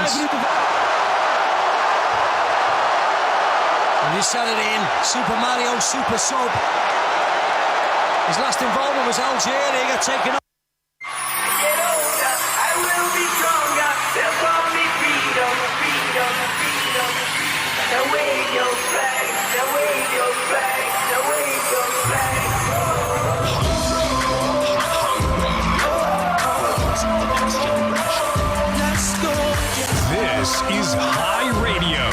And he set it in. Super Mario, Super Sub. His last involvement was Algeria. He got taken off. Get older, I will be stronger. They'll call me freedom, freedom, freedom. Now wave your flag, now wave your flag, now wave your flag. Let's go. This is High Radio.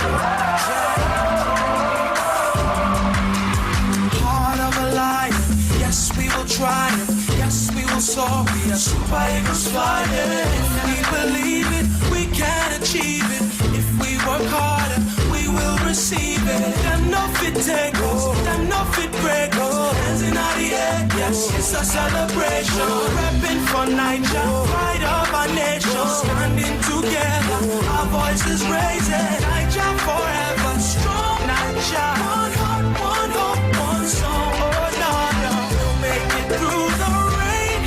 Heart of a lion, yes we will triumph, yes we will soar, we are super eagles flying. If we believe it, we can achieve it. If we work harder, we will receive it. Them no fit take us, them no fit break us. Hands in the air, yes, it's a celebration. Repping for Niger, pride of our nation. Standing together, our voices raising. Niger forever, strong Niger. One heart, one hope, one song. Oh no, no, we'll make it through the rain.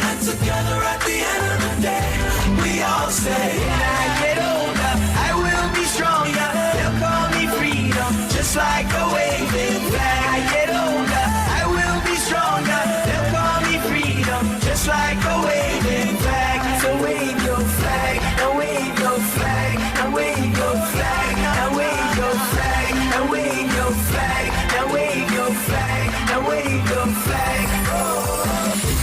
And together at the end of the day, we all say, when I get older, I will be stronger. They'll call me freedom, just like a waving flag. I get older, I will be stronger. They'll call me freedom, just like a waving flag. So wave your flag, now wave your flag, now wave your flag, now wave your flag, now wave your flag, now wave your flag, now wave your flag.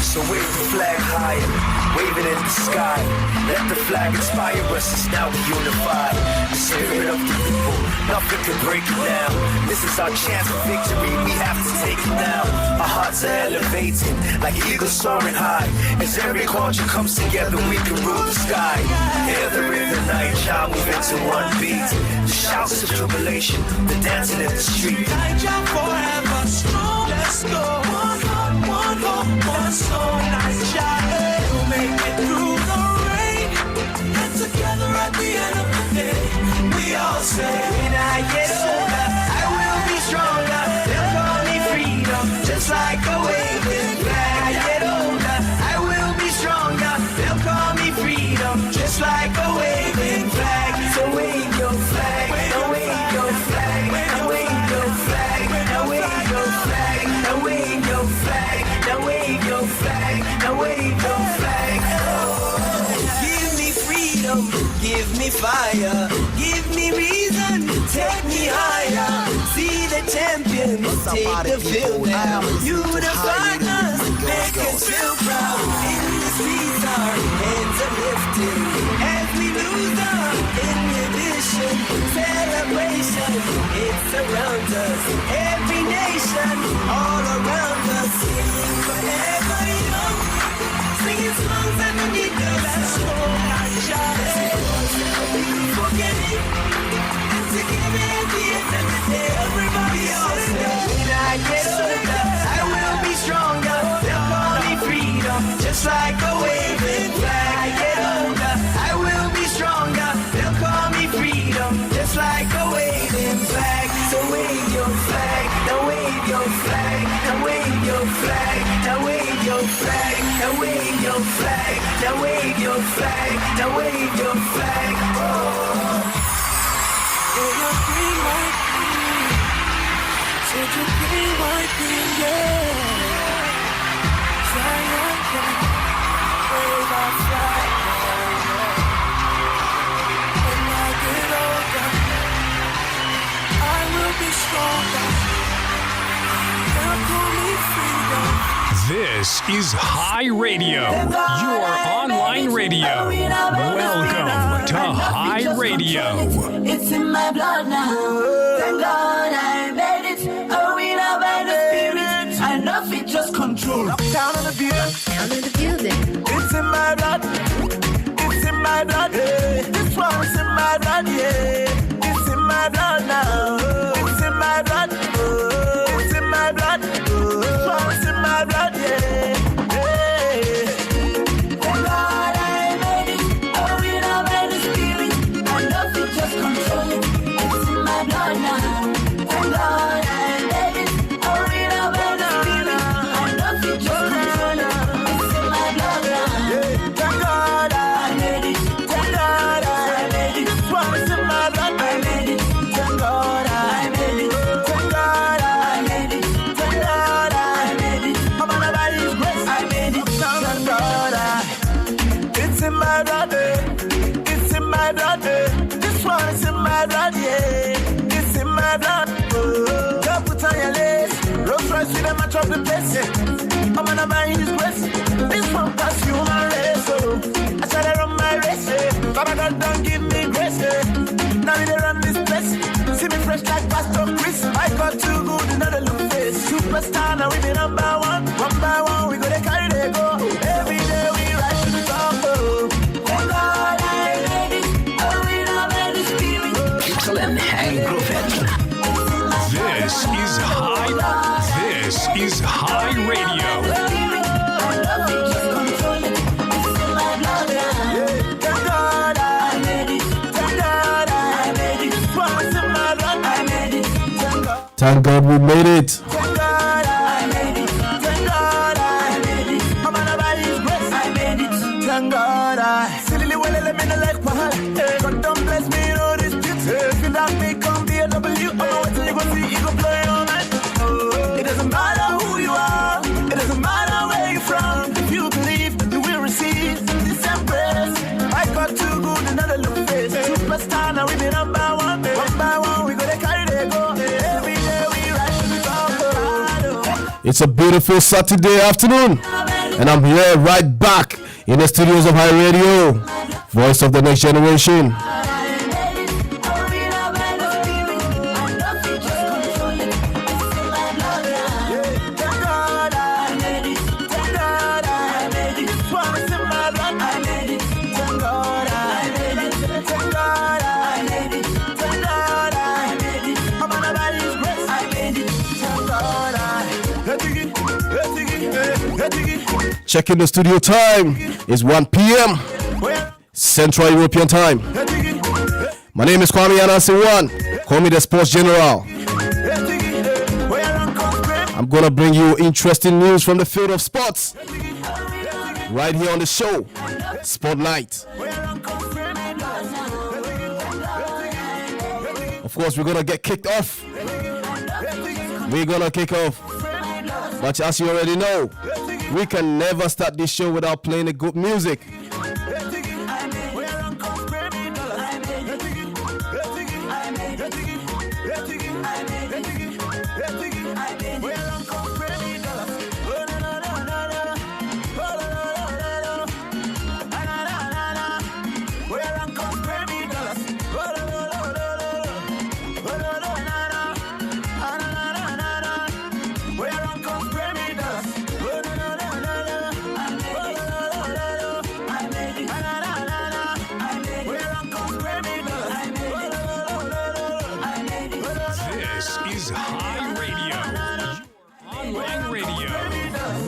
So wave the flag higher, wave it in the sky. Let the flag inspire us as now we unify. The spirit of the people, nothing can break it now. This is our chance for victory, we have to take it now. Our hearts are elevating, like eagles soaring high. As every culture comes together, we can rule the sky. Hear the rhythm, night child move into one beat. The shouts of jubilation, the dancing in the street. Niger forever strong, let's go. One heart, one hope, one soul. Niger, we'll make it through the rain. And together at the end of the day, we all say, when I get older, I will be stronger. They'll call me freedom, just like a waving flag. I get older, I will be stronger. They'll call me freedom, just like a waving flag. So wave your flag, now wave your flag, now wave your flag, now wave your flag, now wave your flag, now wave your flag, now wave your flag. Give me freedom, give me fire, give me reason, take me higher. See the champions take the field now. Unify us, make us feel proud. In the streets our hands are lifted as we lose our inhibition. Celebration, it's around us. Every nation, all around us. Singing forever young, singing songs underneath the last song. Forgetting and together at the end of the day, everybody else knows. When I get older, I will be stronger. They'll call me freedom, just like a waving flag. I get older, I will be stronger. They'll call me freedom, just like a waving flag. So wave your flag, now wave your flag, now wave your flag, now wave your flag, now wave your flag, now wave your flag, now wave your flag. Say your green, white, green. Say your green, white, green, yeah. Zion, wave our flag, yeah. When I get older, I will be stronger. They'll call me freedom. This is High Radio, your online radio. Welcome to High Radio. It's in my blood now. Thank God I made it. Oh, we love by the spirit. I know it just control. Down in the building. Down in the building. It's in my blood. It's in my blood. This one's in my blood. Yeah. It's in my blood now. It's in my blood. It's in my blood. This one's in my blood. Yeah. Thank God I made it. Oh, we love by the spirit. I know it just control. It's in my blood now. Thank God I made it. Oh, we love by the spirit. I know it just control. It's in my blood now. Thank God I made it. Thank God I made it. the place. I'm gonna buy his grace. This one pass human race. So I said I run my race. Baba God don't give me grace. Now we run this place. See me fresh like Pastor Chris. I got too good, another look face. Superstar, now we be number one. One by one, we go to carry they go. Every day we rise to the top. Thank God I made it. Oh, we love the spirit. Excellent hang prophet. This is High Radio. Thank God I made it. Thank God I made it. Promise in my run, I made it. Thank God we made it. Thank God I made it. Thank God I made it. I'm gonna buy his grace. I made it. Thank God I. Silly well, let me know like Wahala. God don't bless me, no dispute. If you don't me, come be a W. I'm wait till you go see, you go play all night. It doesn't matter who you are. It doesn't matter where you're from. If you believe, you will receive this embrace. I got too good, another look face. Superstar, now we be number one. One by one, we gonna carry they go. Every day we rise to the top. It's a beautiful Saturday afternoon, and I'm here right back in the studios of High Radio, voice of the next generation. Checking the studio time is 1 p.m. Central European time. My name is Kwame Ananseone. Call me the Sports General. I'm gonna bring you interesting news from the field of sports right here on the show, Spotlight. Of course, we're gonna get kicked off. We're gonna kick off. But as you already know, we can never start this show without playing the good music.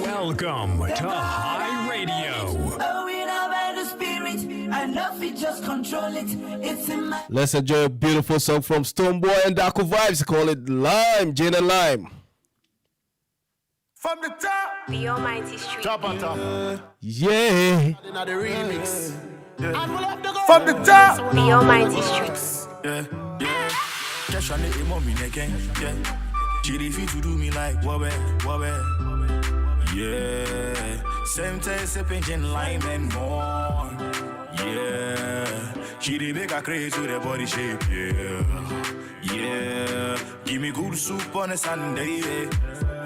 Welcome to High Radio. Let's enjoy a beautiful song from Stoneboy and Darko Vibes. Call it Lime, Jane and Lime. From the top, The Almighty Street. top on top. Yeah. Another remix. From the top, The Almighty Street. yeah. Cash on the moment again, yeah. She refuse to do me like wobbe. Yeah, same taste, sipping gin, lime and more. Yeah, she the make her crazy to the body shape. Yeah, give me good soup on a Sunday.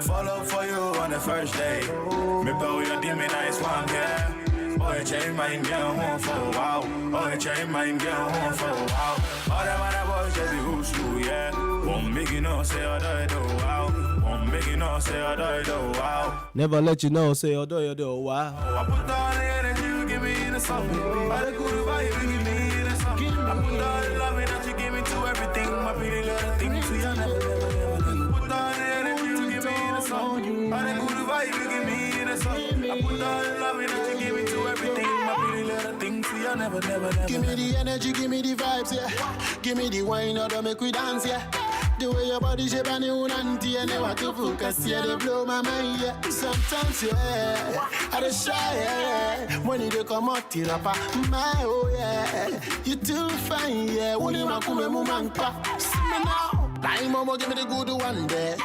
Fall up for you on the first day. Me bow your dimmy nice one, yeah. Oh, you change my girl home for a while. Oh, you change my girl home for a while. All them other boys just be who's who, yeah. Won't make you know, say I do wow. Won't make you know, say I do wow. Never let you know, say, oh, do wow. I put all the energy you give me in the song. All the good vibe you give me in the song. I put all the love that you give me to everything. My pretty little thing to you never. Put all the energy you give me in the song. All the good vibe you give me in the song. I put all the love that you give me to everything. My pretty little thing to you never. Give me the energy, give me the vibes, yeah. Give me the wine, or make we dance, yeah. The way your body shape and you nanty and you want to focus, yeah, they blow my mind, yeah. Sometimes, yeah, I just shy, yeah. When you come out, you rapper, my, oh, yeah. You too fine, yeah. When you want to move, man, see me now. Like, mama, give me the good one, there.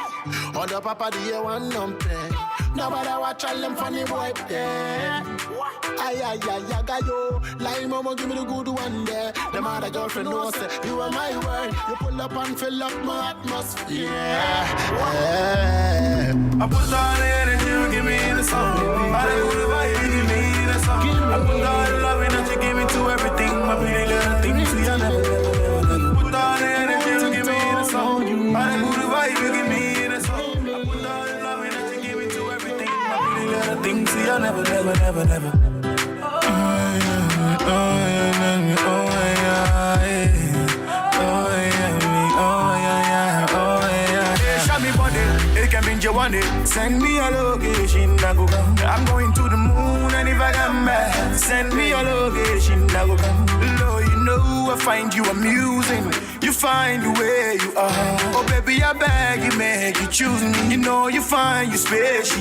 Other papa, the year one, number. Nobody watch all them funny boy, there. Ay, yo. Like, mama, give me the good one, there. Them other girlfriend knows that you are my word. You pull up and fill up my atmosphere. Yeah. I put all the energy you give me in the song. All the good vibe you give me in the song. I put all the love that you give me to everything. My pretty little things, see I never. Put all the energy you give me in the song. All the good vibe you give me in the song. I put all the love that you give me to everything. My pretty little things, see I never. Send me a location, I go come. I'm going to the moon, and if I come back, send me a location, I go come. Lord, you know I find you amusing. You find the way you are. Oh baby, I beg you, make you choose me. You know you find you special.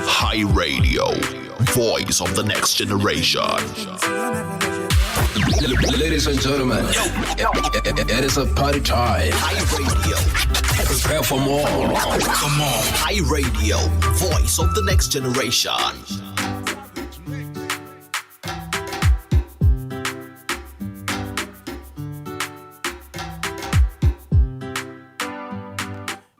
Hi Radio, voice of the next generation. Ladies and gentlemen, it is a party time. Hi Radio. Prepare for more. Come on. Hi Radio, voice of the next generation.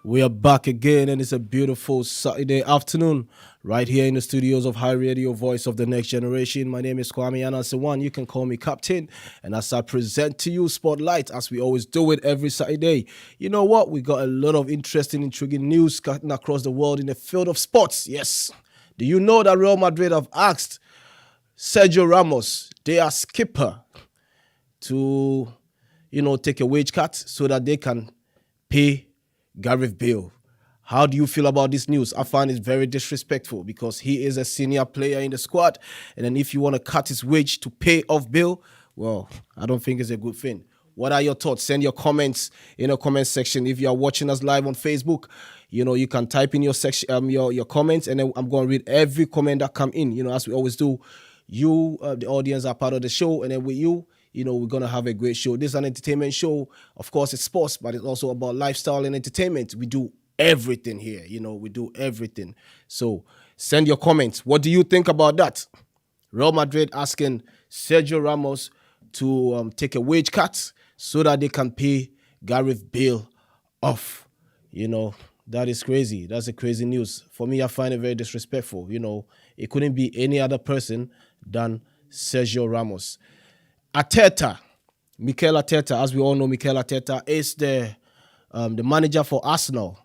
We are back again, and it's a beautiful Saturday afternoon right here in the studios of Hi Radio, voice of the next generation. My name is Kwame Ananseone. You can call me Captain, and as I present to you Spotlight, as we always do it every Saturday, you know what? We got a lot of interesting, intriguing news cutting across the world in the field of sports. Yes. Do you know that Real Madrid have asked Sergio Ramos, their skipper, to, take a wage cut so that they can pay Gareth Bale? How do you feel about this news? I find it very disrespectful because he is a senior player in the squad. And then if you want to cut his wage to pay off Bale, well, I don't think it's a good thing. What are your thoughts? Send your comments in the comment section. If you are watching us live on Facebook, you can type in your section, your comments, and then I'm going to read every comment that come in. As we always do. You, the audience, are part of the show, and then with you, we're going to have a great show. This is an entertainment show. Of course, it's sports, but it's also about lifestyle and entertainment. We do everything here. We do everything. So send your comments. What do you think about that? Real Madrid asking Sergio Ramos to take a wage cut so that they can pay Gareth Bale off. That is crazy. That's a crazy news. For me, I find it very disrespectful. It couldn't be any other person than Sergio Ramos. Mikel Arteta, as we all know, Mikel Arteta is the manager for Arsenal.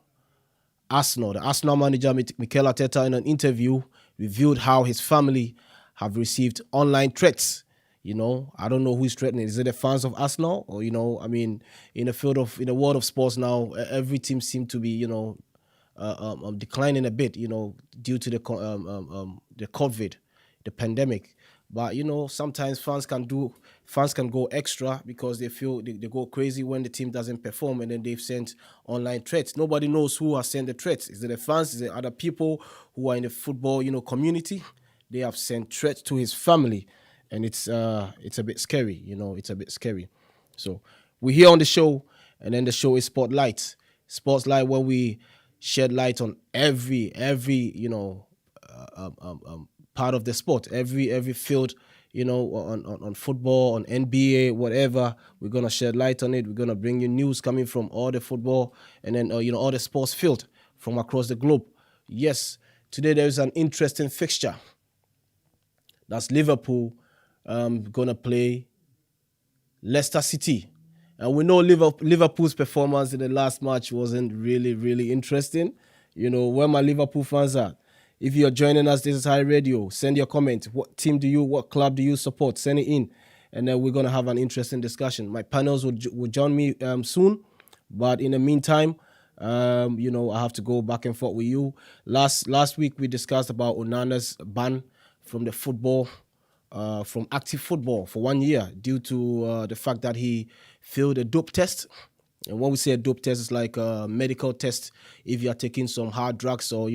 The Arsenal manager, Mikel Arteta, in an interview, revealed how his family have received online threats. I don't know who's threatening. Is it the fans of Arsenal? Or, in the world of sports now, every team seems to be, declining a bit, due to the COVID, the pandemic. But, sometimes fans can go extra because they feel they go crazy when the team doesn't perform, and then they've sent online threats. Nobody knows who has sent the threats. Is it the fans? Is it other people who are in the football, community? They have sent threats to his family, and it's a bit scary. It's a bit scary. So we're here on the show, and then the show is Spotlight, where we shed light on every part of the sport, every field, on football, on NBA, whatever. We're gonna shed light on it. We're gonna bring you news coming from all the football and then all the sports field from across the globe. Yes, today there is an interesting fixture. That's Liverpool gonna play Leicester City, and we know Liverpool's performance in the last match wasn't really, really interesting. Where my Liverpool fans are. If you're joining us, this is Hi Radio. Send your comment. What club do you support? Send it in. And then we're going to have an interesting discussion. My panels will join me soon. But in the meantime, I have to go back and forth with you. Last week we discussed about Onana's ban from the football, from active football for 1 year due to the fact that he failed a dope test. And when we say a dope test, it's like a medical test if you are taking some hard drugs or,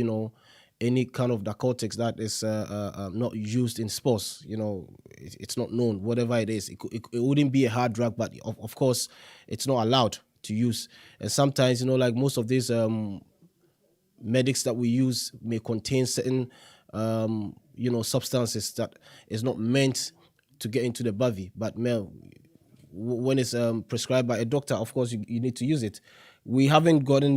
any kind of narcotics that is not used in sports. It's not known, whatever it is. It wouldn't be a hard drug, but of course, it's not allowed to use. And sometimes, like most of these medics that we use may contain certain, substances that is not meant to get into the body. But when it's prescribed by a doctor, of course, you need to use it. We haven't gotten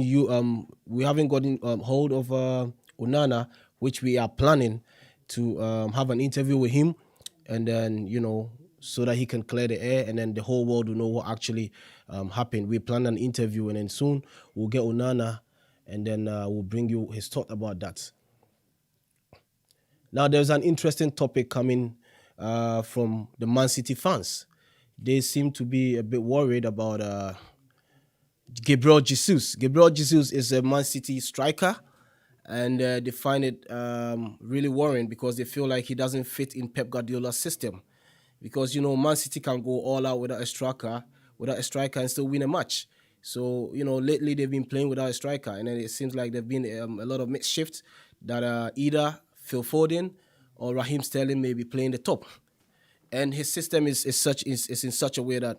hold of Onana, which we are planning to have an interview with him, and then so that he can clear the air, and then the whole world will know what actually happened. We plan an interview, and then soon we'll get Onana, and then we'll bring you his thought about that. Now, there's an interesting topic coming from the Man City fans. They seem to be a bit worried about Gabriel Jesus. Gabriel Jesus is a Man City striker, and they find it really worrying because they feel like he doesn't fit in Pep Guardiola's system. Because, Man City can go all out without a striker and still win a match. So, lately they've been playing without a striker, and then it seems like there've been a lot of mixed shifts that either Phil Foden or Raheem Sterling may be playing the top. And his system is in such a way that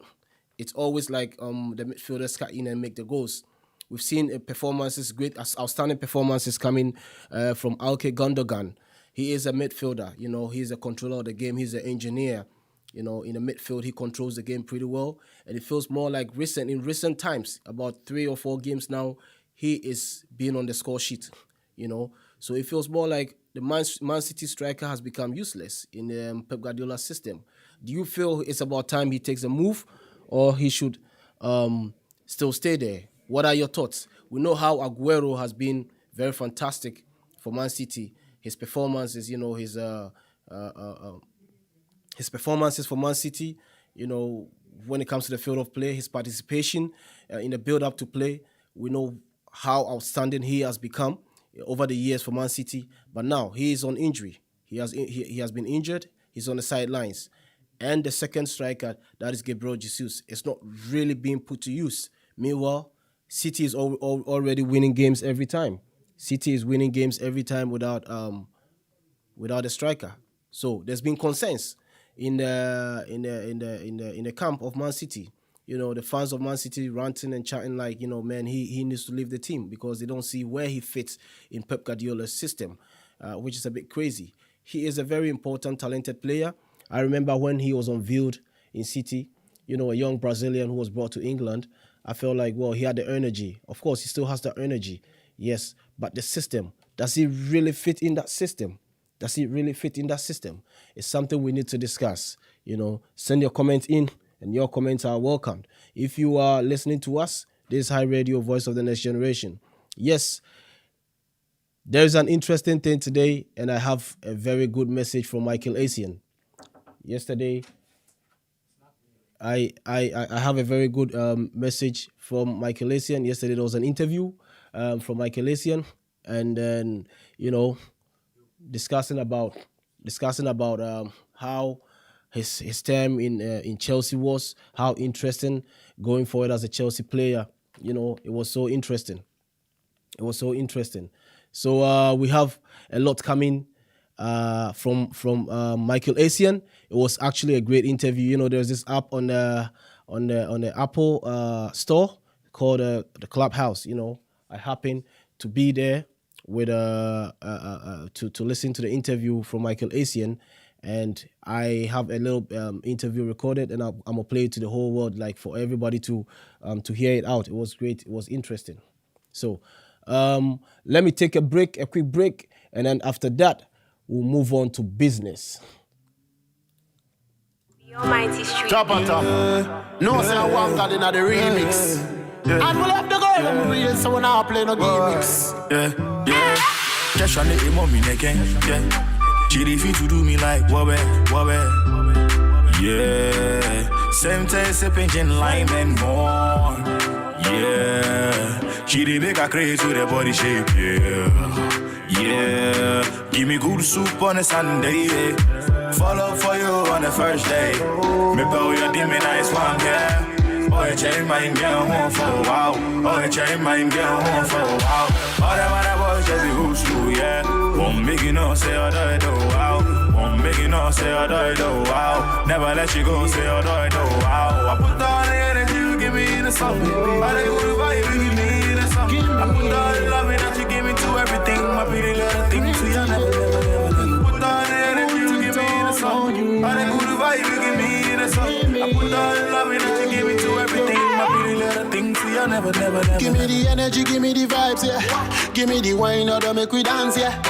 it's always like the midfielders cut in and make the goals. We've seen outstanding performances coming from Ilkay Gundogan. He is a midfielder, he's a controller of the game, he's an engineer. In the midfield, he controls the game pretty well. And it feels more like in recent times, about 3 or 4 games now, he is being on the score sheet, So it feels more like the Man City striker has become useless in the Pep Guardiola system. Do you feel it's about time he takes a move, or he should still stay there? What are your thoughts? We know how Aguero has been very fantastic for Man City. His performances, his performances for Man City, when it comes to the field of play, his participation in the build-up to play, we know how outstanding he has become over the years for Man City. But now he is on injury. He has been injured. He's on the sidelines. And the second striker, that is Gabriel Jesus, is not really being put to use. Meanwhile, City is already winning games every time. City is winning games every time without a striker. So there's been consensus in the camp of Man City. The fans of Man City ranting and chatting like, man, he needs to leave the team because they don't see where he fits in Pep Guardiola's system, which is a bit crazy. He is a very important, talented player. I remember when he was unveiled in City, a young Brazilian who was brought to England. I felt like, well, he had the energy. Of course, he still has the energy, yes. But the system, does he really fit in that system? Does he really fit in that system? It's something we need to discuss. Send your comments in, and your comments are welcomed. If you are listening to us, this is High Radio, Voice of the Next Generation. Yes, there's an interesting thing today, and I have a very good message from Michael Essien. Yesterday, I have a very good message from Michael Essien. Yesterday there was an interview from Michael Essien, and then discussing about how his time in Chelsea was, how interesting going forward as a Chelsea player. It was so interesting. So we have a lot coming from Michael Essien. It was actually a great interview. There's this app on the Apple store called the Clubhouse. I happened to be there with to listen to the interview from Michael Essien, and I have a little interview recorded, and I'm gonna play it to the whole world, like for everybody to hear it out. It was great. It was interesting. So let me take a quick break, and then after that we'll move on to business. Top on top. No, say I want that in the remix. Yeah. And we'll have the girl I'm real, so we're not playing no gimmicks. Yeah. Cash on the mommy again. Yeah. She refuse to do me like wobble. Yeah. Same time sipping gin, lime and more. Yeah, she dey make her crazy with her body shape, yeah. Give me good soup on a Sunday, yeah. Follow for you on the first day. Me bow your dimmy nice one, yeah. Oh, you change mind, get home for a while. Oh, you change mind, get home for a while. All them other boys just be who's true, yeah. Won't make you know, say, I do it, wow. Won't make you know, say, I do it, wow. Never let you go, say, I do it, wow. I put all the energy you give me in the song. All the good vibe you give me in the song. I put all the love that you give me to everything. My pretty little thing, so you never. Put all the energy you give me in the song. All the good vibe you give me in the song. I put all the love that you give me to everything. My pretty little thing, so you never. Give me the energy, give me the vibes, yeah. Give me the wine, or make we dance, yeah.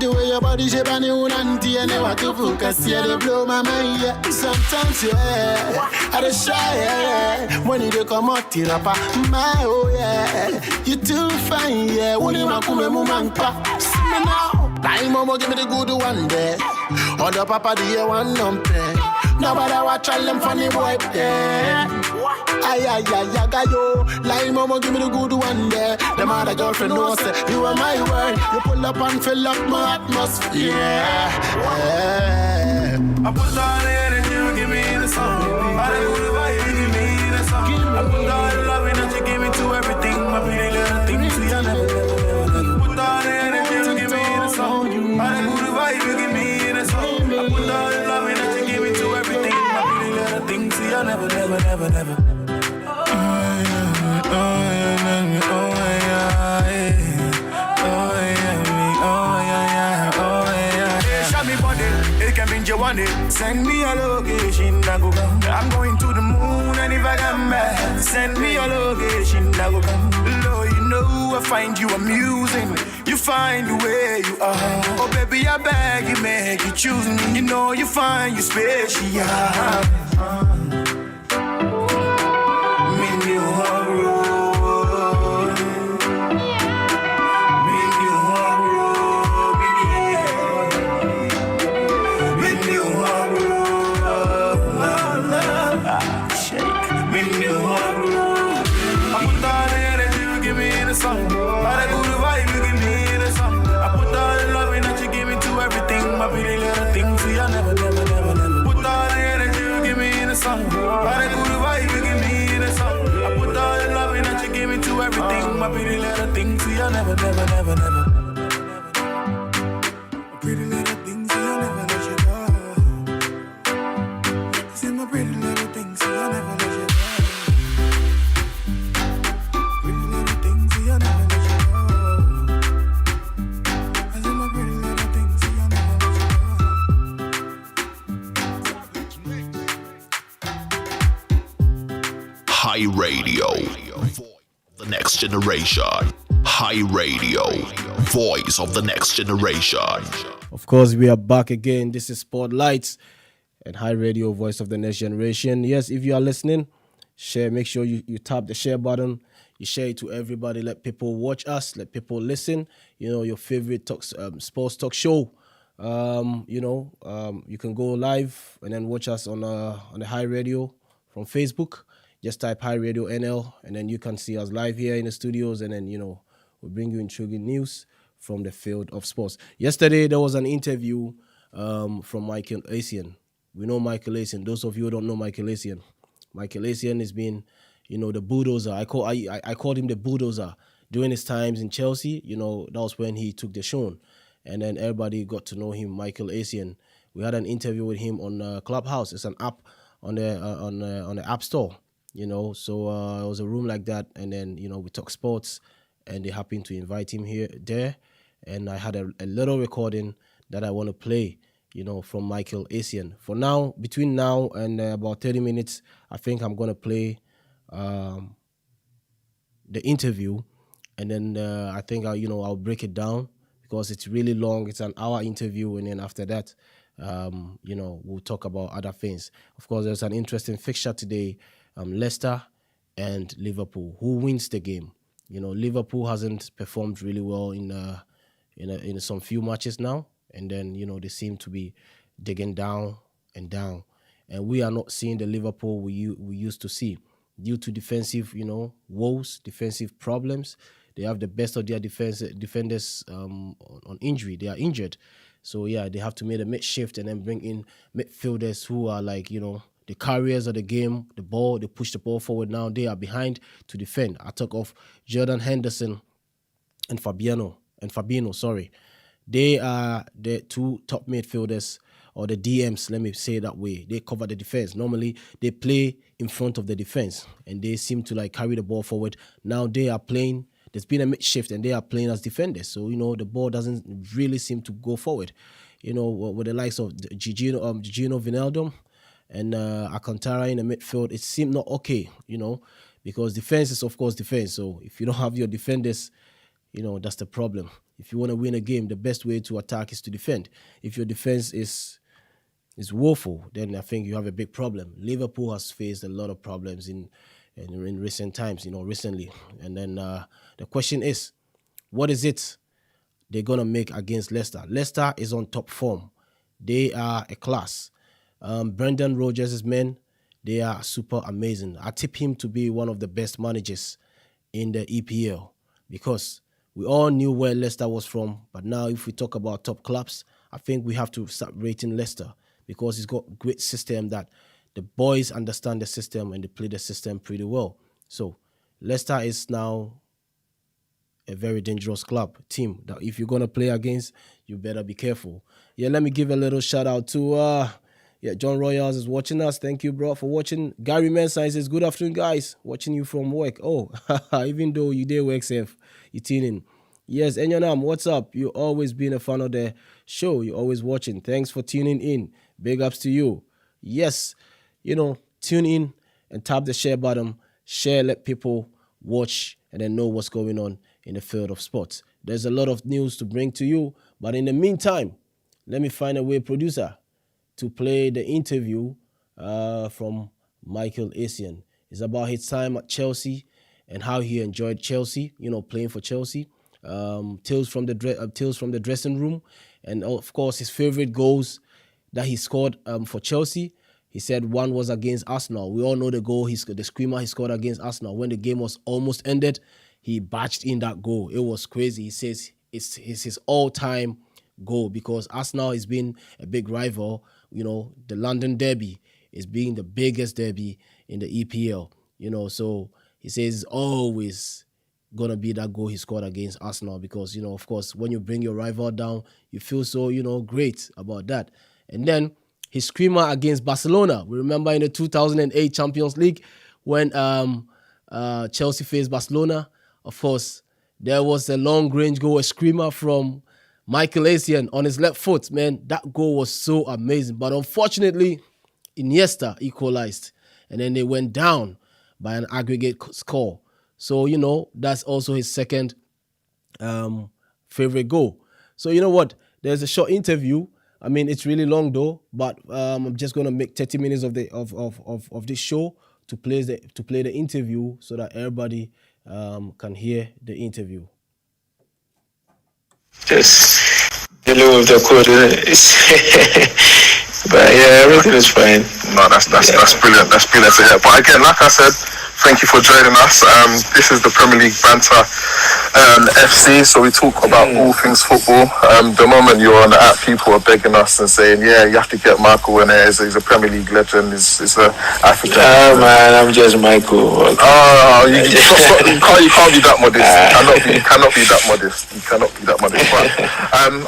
The way your body shape and you nanti and you want to focus, yeah, they blow my mind, yeah. Sometimes, yeah, I just shy, yeah. When you come out, you rap, my, oh, yeah. You too fine, yeah. When you come man, see me now. Time, mama, give me the good one, there. Other papa, do you want nothing? Nobody watch all them funny boy, yeah. Ay, ay, ay, ay, yo. Like mama, give me the good one there. The mother girlfriend knows that you are my word. You pull up and fill up my atmosphere. Yeah. I put all the energy you give me in the song. All the good vibe you give me in the song. I put all the love that you give me to everything. My pretty little thing, so you never. Put all the energy you give me in the song. All the good vibe you give me in the song. I put all the love that you give me to everything. My pretty little thing, so you never. Send me a location, I go come. I'm going to the moon, and if I come back, send me a location, I go come. Lord, you know I find you amusing. You find the way you are. Oh baby, I beg you, make you choose me. You know you find you special. My pretty little things, you never. Pretty little things, you never let you go. See my pretty little things, you never let you go. Pretty little things, you never let you go. I see my pretty little things, you never let you go. High Radio. The next generation. High Radio, voice of the next generation. Of course, we are back again. This is Spotlights and High Radio, voice of the next generation. Yes, if you are listening, share. Make sure you tap the share button. You share it to everybody. Let people watch us. Let people listen. You know, your favorite sports talk show. You can go live and then watch us on the High Radio from Facebook. Just type HiRadioNl, and then you can see us live here in the studios, and then, we'll bring you intriguing news from the field of sports. Yesterday, there was an interview from Michael Essien. We know Michael Essien. Those of you who don't know Michael Essien has been, the bulldozer. I called him the bulldozer during his times in Chelsea. That was when he took the show. And then everybody got to know him, Michael Essien. We had an interview with him on Clubhouse. It's an app on the App Store. So it was a room like that, and then we talk sports, and they happened to invite him there, and I had a little recording that I want to play, from Michael Essien. For now, between now and about 30 minutes, I think I'm gonna play the interview, and then I think I'll break it down because it's really long. It's an hour interview, and then after that, we'll talk about other things. Of course, there's an interesting fixture today. Leicester and Liverpool. Who wins the game? Liverpool hasn't performed really well in some few matches now, and then they seem to be digging down and down, and we are not seeing the Liverpool we used to see. due to defensive, woes, defensive problems. They have the best of their defenders on injury. They are injured. So, yeah, they have to make a mid-shift and then bring in midfielders who are like, the carriers of the game, the ball, they push the ball forward now. They are behind to defend. I talk of Jordan Henderson and Fabinho. They are the two top midfielders, or the DMs, let me say it that way. They cover the defense. Normally, they play in front of the defense, and they seem to like carry the ball forward. Now they are playing. There's been a mid-shift, and they are playing as defenders. So, the ball doesn't really seem to go forward. With the likes of Gigino Wijnaldum and Alcantara in the midfield, it seemed not okay, because defense is, of course, defense. So if you don't have your defenders, that's the problem. If you want to win a game, the best way to attack is to defend. If your defense is woeful, then I think you have a big problem. Liverpool has faced a lot of problems in recent times, recently. And then the question is, what is it they're going to make against Leicester? Leicester is on top form. They are a class. Brendan Rodgers' men, they are super amazing. I tip him to be one of the best managers in the EPL, because we all knew where Leicester was from. But now if we talk about top clubs, I think we have to start rating Leicester, because he's got a great system that the boys understand the system and they play the system pretty well. So Leicester is now a very dangerous team that if you're going to play against, you better be careful. Yeah, let me give a little shout out to John Royals is watching us. Thank you, bro, for watching. Gary Mensah says, good afternoon, guys. Watching you from work. Oh, even though you did work safe, you tune in. Yes, Enyonam, what's up? You always been a fan of the show. You're always watching. Thanks for tuning in. Big ups to you. Yes, tune in and tap the share button. Share, let people watch and then know what's going on in the field of sports. There's a lot of news to bring to you. But in the meantime, let me find a way, producer, to play the interview from Michael Essien. It's about his time at Chelsea and how he enjoyed Chelsea, playing for Chelsea. Tales from the dressing room, and of course his favorite goals that he scored for Chelsea. He said one was against Arsenal. We all know the goal, the screamer he scored against Arsenal. When the game was almost ended, he barged in that goal. It was crazy. He says it's his all-time goal, because Arsenal has been a big rival. The London Derby is being the biggest derby in the EPL. So he says always gonna be that goal he scored against Arsenal, because of course when you bring your rival down, you feel so great about that. And then his screamer against Barcelona. We remember in the 2008 Champions League when Chelsea faced Barcelona. Of course, there was a long-range goal, a screamer from Michael Essien on his left foot. Man, that goal was so amazing. But unfortunately, Iniesta equalized, and then they went down by an aggregate score. So, that's also his second favorite goal. So, you know what? There's a short interview. I mean, it's really long though, but I'm just gonna make 30 minutes of this show to play the interview so that everybody can hear the interview. Just dealing with the code, but yeah, everything is fine. No, that's brilliant. That's brilliant to hear. But again, like I said, thank you for joining us. This is the Premier League Banter FC, so we talk about all things football. The moment you're on the app, people are begging us and saying, yeah, you have to get Michael in there. He's a Premier League legend. He's an African. Oh man, I'm just Michael. Okay. You can't be that modest. You cannot be that modest. You cannot be that modest. But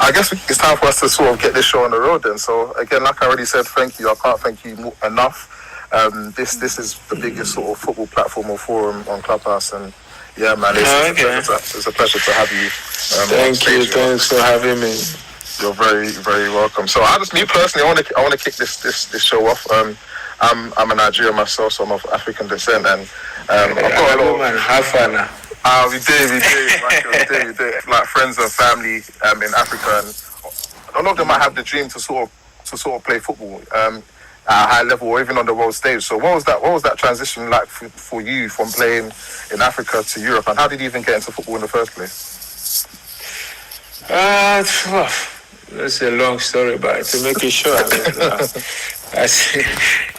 I guess it's time for us to sort of get this show on the road then. So again, like I already said, thank you. I can't thank you enough. This is the biggest sort of football platform or forum on Clubhouse, and yeah, man, it's a pleasure to have you. Thank you. Thanks for having me. You're very, very welcome. So, me personally, I want to kick this show off. I'm a Nigerian myself, so I'm of African descent, and I've got a lot of have fun now. We did. Like friends and family in Africa, and a lot of them might have the dream to sort of play football. At a high level or even on the world stage. So what was that transition like for you from playing in Africa to Europe, and how did you even get into football in the first place? That's a long story, but to make it short, as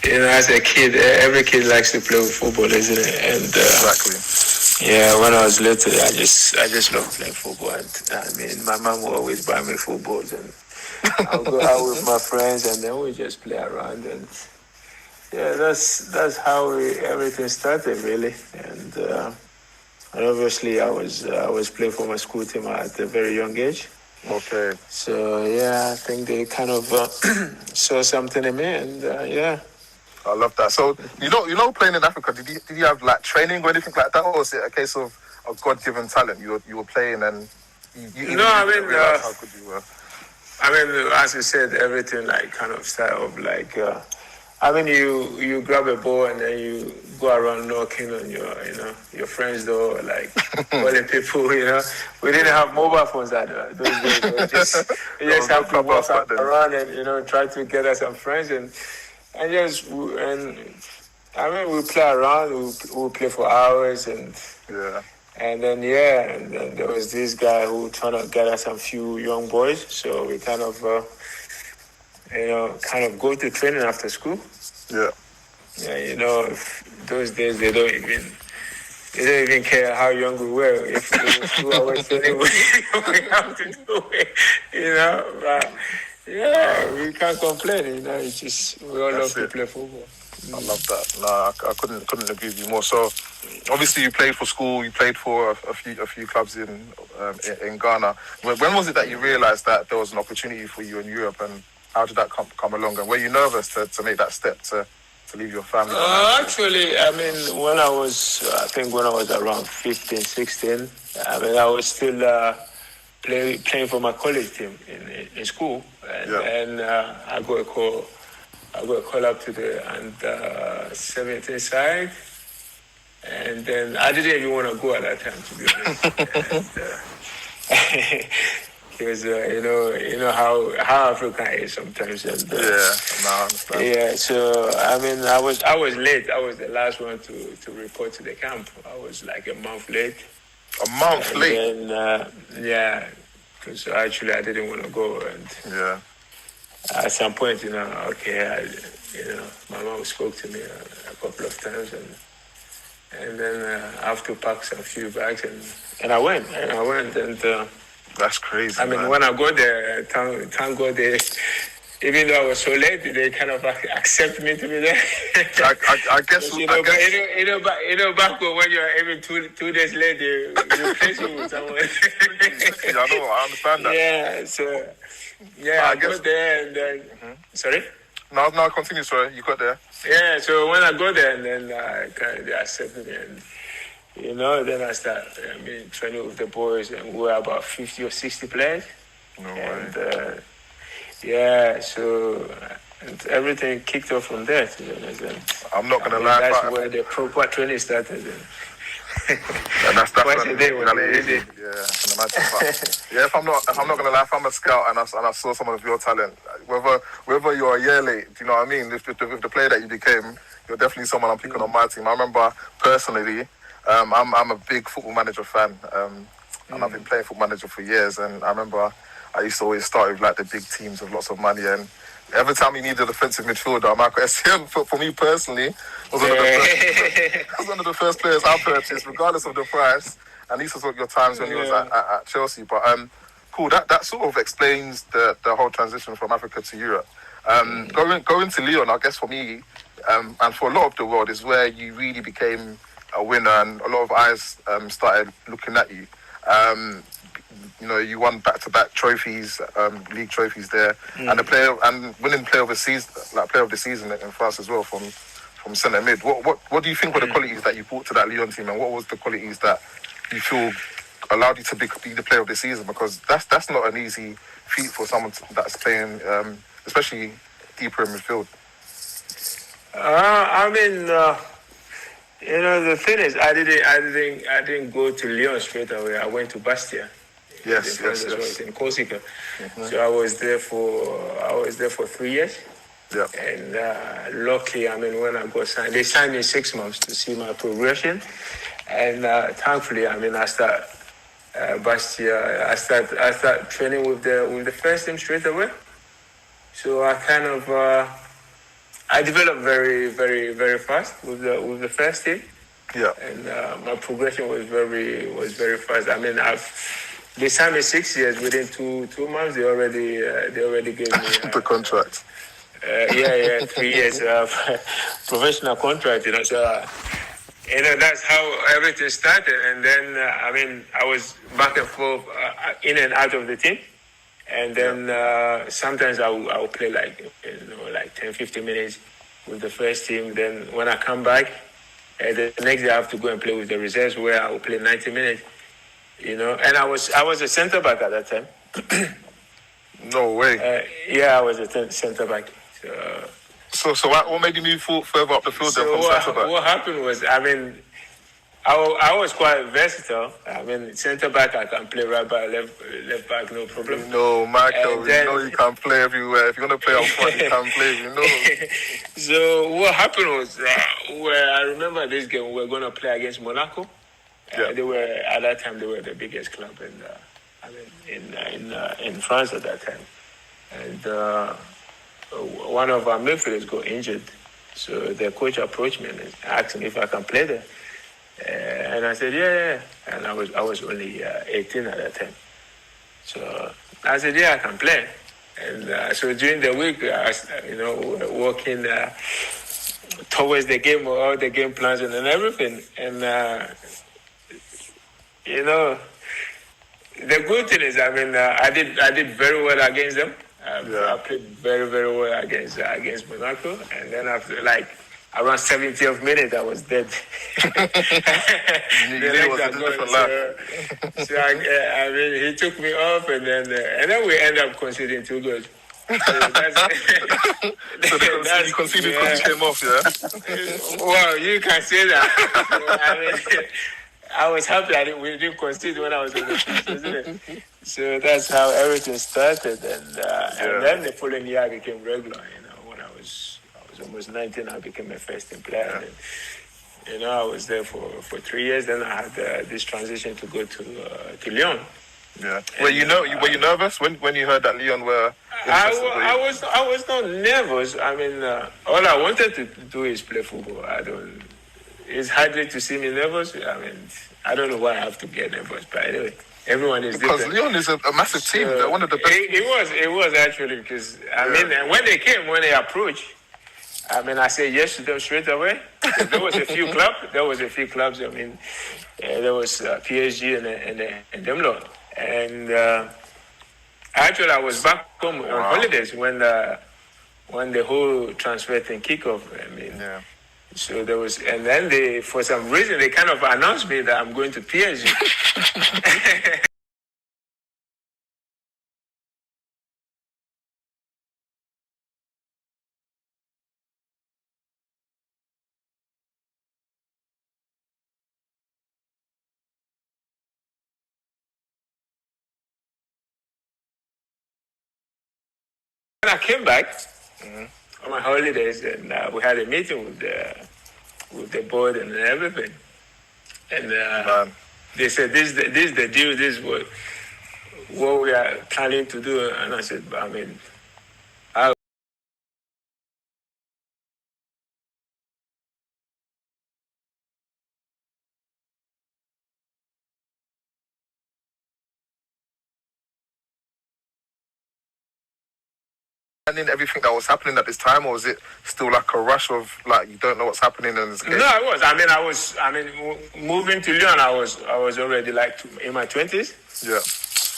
as a kid, every kid likes to play with football, isn't it? And Exactly. yeah, when I was little, I just loved playing football. And I mean, my mom would always buy me footballs, and I'll go out with my friends, and then we just play around. And yeah, that's how everything started, really. And obviously, I was playing for my school team at a very young age. Okay. So yeah, I think they kind of saw something in me, and yeah. I love that. So you know, playing in Africa, did you have like training or anything like that, or was it a case of God-given talent? You were playing and you No, I mean, realized how good you were. I mean, as you said, everything like kind of started off like. I mean, you grab a ball and then you go around knocking on your friend's door, like calling people. We didn't have mobile phones at those days. We just have to walk around and try to get us some friends and I mean we play around. We play for hours and and then there was this guy who trying to get us some few young boys. So we kind of go to training after school. Yeah. Yeah, those days they don't even care how young we were. If it was 2 hours training, we have to do it. But yeah, we can't complain. It's just we all love to play football. I love that. No, I couldn't agree with you more. So, obviously, you played for school. You played for a few clubs in Ghana. When was it that you realised that there was an opportunity for you in Europe, and how did that come along? And were you nervous to make that step to leave your family? Actually, I mean, when I was around 15, 16, I mean, I was still playing for my college team in school, and I got a call up to the under 17 side, and then I didn't even want to go at that time, to be honest. Because you know how Africa is sometimes. And, I understand. Yeah, so I mean, I was late. I was the last one to report to the camp. I was like a month late. A month late. And because actually I didn't want to go. And at some point, my mom spoke to me a couple of times, and then I have to pack some few bags, and I went, and. That's crazy. I mean, man. when I got there, thank God even though I was so late, they kind of accept me to be there. I guess. Back when you're even two days late, you place you with someone. I understand that. Yeah, so I got there and then. Sorry. No, continue. Sorry, you got there. Yeah, so when I got there and then they accepted me and. Then I start training with the boys, and we were about 50 or 60 players. No way. And so everything kicked off from there. To be honest. I'm not gonna lie. That's where the proper training started. And that's twice a day. Yeah, I can imagine. But, if I'm not gonna lie, if I'm a scout and I saw some of your talent, whether you're a year late, do you know what I mean? If the player that you became, you're definitely someone I'm picking on my team. I remember personally. I'm a big Football Manager fan, and I've been playing Football Manager for years. And I remember I used to always start with like the big teams with lots of money. And every time you need a defensive midfielder, Ananseone, for me personally, was one of the first players I purchased, regardless of the price. And these were your times when he was at Chelsea. But cool. That sort of explains the whole transition from Africa to Europe. Going to Lyon, I guess for me, and for a lot of the world, is where you really became a winner, and a lot of eyes started looking at you. You won back-to-back trophies, league trophies there, and winning player of the season in France as well from centre mid. What do you think were the qualities that you brought to that Lyon team, and what was the qualities that you feel allowed you to be the player of the season? Because that's not an easy feat for someone that's playing, especially deeper in midfield. The thing is, I didn't go to Lyon straight away. I went to Bastia. Yes. In Corsica. So I was there for 3 years. Yeah. And luckily, when I got signed, they signed me 6 months to see my progression. And thankfully, I start Bastia. I start training with the first team straight away. So I kind of I developed very, very, very fast with the first team. Yeah. And my progression was very fast. I mean, they signed me 6 years. Within two months, they already gave me the contract. 3 years professional contract. So that's how everything started. And then I was back and forth in and out of the team. And then sometimes I will play like 10, 15 minutes with the first team. Then when I come back, the next day I have to go and play with the reserves where I will play 90 minutes. And I was a centre back at that time. No way. I was a centre back. So what made you move further up the field then from centre back? What happened was, I was quite versatile. Centre back, I can play right back, left back, no problem. No, Michael, you can play everywhere. If you want to play up front, you can play, So what happened was, where I remember this game, we were going to play against Monaco. They were, at that time, they were the biggest club in France at that time. And one of our midfielders got injured. So the coach approached me and asked me if I can play there. And I said, yeah. And I was only 18 at that time. So I said, yeah, I can play. And so during the week, I was, working towards the game, all the game plans and everything. And, the good thing is, I did very well against them. I played very, very well against Monaco. And then after, around 70th minute, I was dead. He took me off, and then we end up conceding 2 goals. So you conceded because you came off, yeah? Well, you can say that. I was happy we didn't concede when I was in the pitch, isn't it? So that's how everything started, and then the following year I became regular. When I was almost 19, I became a first-team player. And, I was there for 3 years. Then I had this transition to go to Lyon. Yeah. Were you nervous when you heard that Lyon were? I was not nervous. All I wanted to do is play football. It's hardly to see me nervous. I don't know why I have to get nervous, but anyway, everyone is different. Because Lyon is a massive team. They're one of the best. It was actually because when they approached, I said yes to them straight away. There was a few clubs. There was PSG and them lot. And actually, I was back home on holidays when the whole transfer thing kicked off. So there was, and then for some reason, they kind of announced me that I'm going to PSG. When I came back on my holidays, and we had a meeting with the board and everything, and they said, "This is the deal. This is what we are planning to do." And I said, In everything that was happening at this time, or was it still like a rush of you don't know what's happening? And No, it was. Moving to Lyon, I was already in my 20s. Yeah.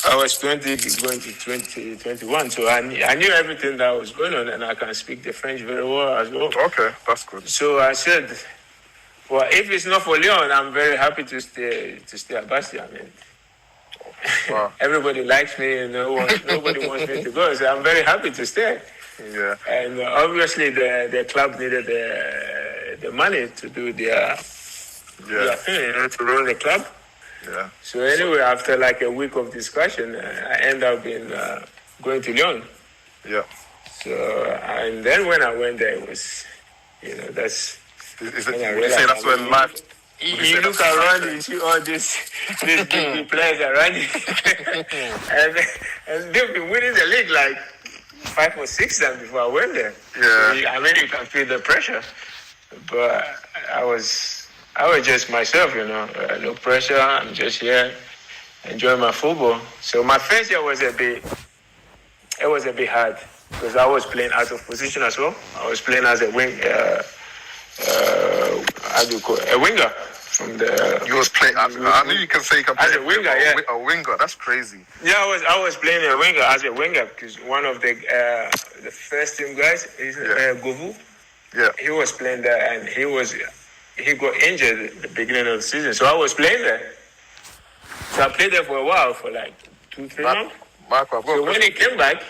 I was 20, going to 20, 21. So I knew everything that was going on, and I can speak the French very well as well. Okay, that's good. So I said, well, if it's not for Lyon, I'm very happy to stay at Bastia. Wow. Everybody likes me, and nobody wants me to go. So I'm very happy to stay. Yeah. And obviously the club needed the money to do their thing, to run the club. Yeah. So anyway, after a week of discussion, I ended up going to Lyon. Yeah. So and then when I went there, it was, that's. Would you say that's when life? You look around, you see all these big players around you, and they've been winning the league 5 or 6 times before I went there. Yeah. So I mean, you can feel the pressure. But I was just myself, no pressure. I'm just here enjoying my football. So my first year was a bit hard because I was playing out of position as well. I was playing as a wing, a winger from the. You was playing. I knew you can say you can play as a winger. Yeah, a winger. That's crazy. Yeah, I was playing a winger as a winger because one of the first team guys is Govu. Yeah, he was playing there and he got injured at the beginning of the season. So I was playing there. So I played there for a while, for like 2-3 months. Michael, so when he came back,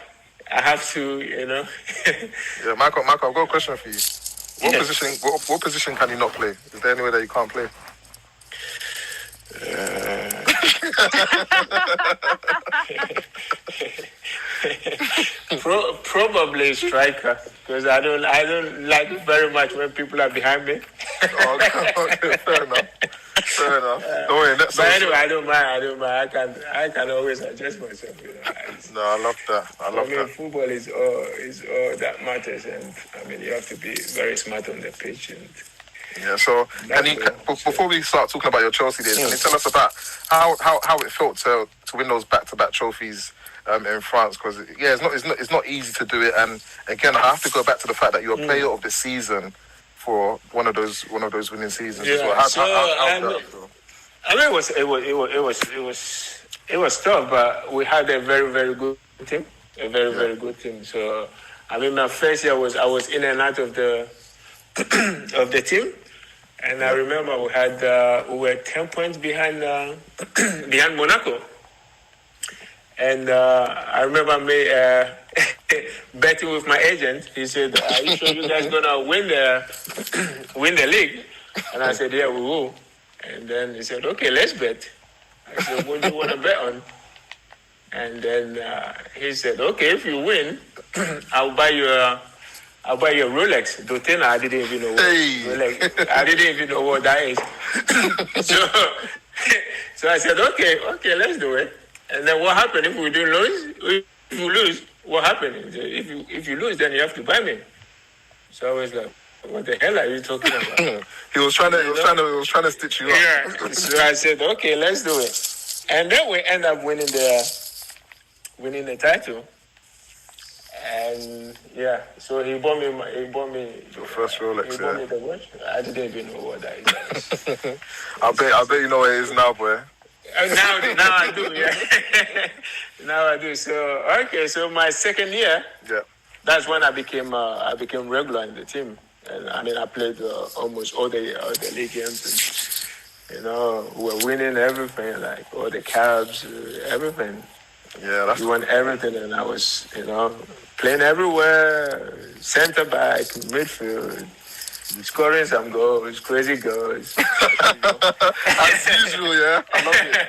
I have to, Yeah, Michael, I've got a question for you. What position can you not play? Is there anywhere that you can't play? Probably striker, because I don't like very much when people are behind me. Okay, fair enough. But anyway, I don't mind. I can always adjust myself. No, I love that. I mean, football is all that matters, and I mean, you have to be very smart on the pitch. And yeah. So, before we start talking about your Chelsea days, can you tell us about how it felt to win those back-to-back trophies in France? Because it's not easy to do it. And again, I have to go back to the fact that you're a player of the season for one of those winning seasons. Yeah. How I mean, it was tough, but we had a very, very good team. Very good team. So, I mean, my first year I was in and out of the of the team, and I remember we were 10 points behind behind Monaco, and I remember me betting with my agent. He said, "Are you sure you guys gonna win the league?" And I said, "Yeah, we will." And then he said, "Okay, let's bet." I said, "What do you want to bet on?" And then he said, "Okay, if you win, I'll buy you a Rolex." Dotena, I didn't even know what Rolex. I didn't even know what that is. So I said, "Okay, let's do it." And then what happened if we do lose? If you lose, what happened? If you lose, then you have to buy me. So I was like, "What the hell are you talking about?" He was trying to stitch you up. Yeah. So I said, "Okay, let's do it." And then we end up winning the title. And yeah, so he bought me your first Rolex. He bought me the watch. I didn't even know what that is. I bet you know what it is now, boy. Now I do, yeah. Now I do. So my second year, that's when I became regular in the team. And I mean, I played almost all the league games, and we were winning everything, like all the cabs, everything. Yeah, we won everything, and I was, playing everywhere, center back, midfield, scoring some goals, crazy goals. As usual, yeah. I love it.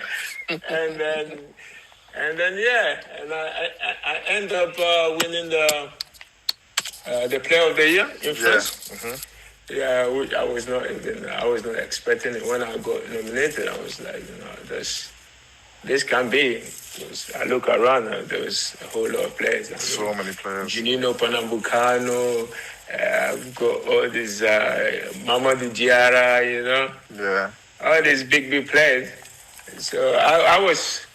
and then I end up winning the Player of the Year in France. Mm-hmm. Yeah, which I was not expecting it. When I got nominated, I was like, this can be. I look around, there was a whole lot of players. So many players. Junino Pernambucano, I've got all these Mamadou Diarra, Yeah. All these big players. So I was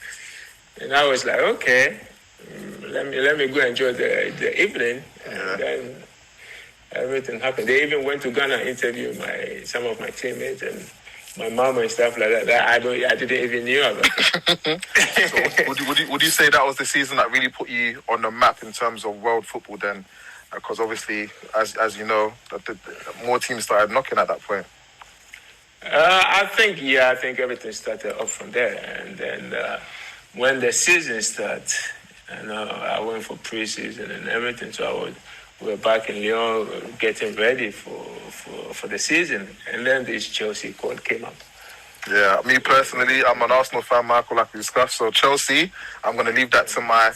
like, okay, let me go enjoy the evening. And then everything happened. They even went to Ghana and interviewed some of my teammates and my mom and stuff like that. I didn't even knew about. So would you say that was the season that really put you on the map in terms of world football then? Because obviously, as you know, the more teams started knocking at that point. I think everything started up from there, and then when the season started, I went for pre-season and everything. So we were back in Lyon getting ready for the season, and then this Chelsea call came up. Yeah, me personally, I'm an Arsenal fan, Michael, like we discussed. So Chelsea, I'm going to leave that to my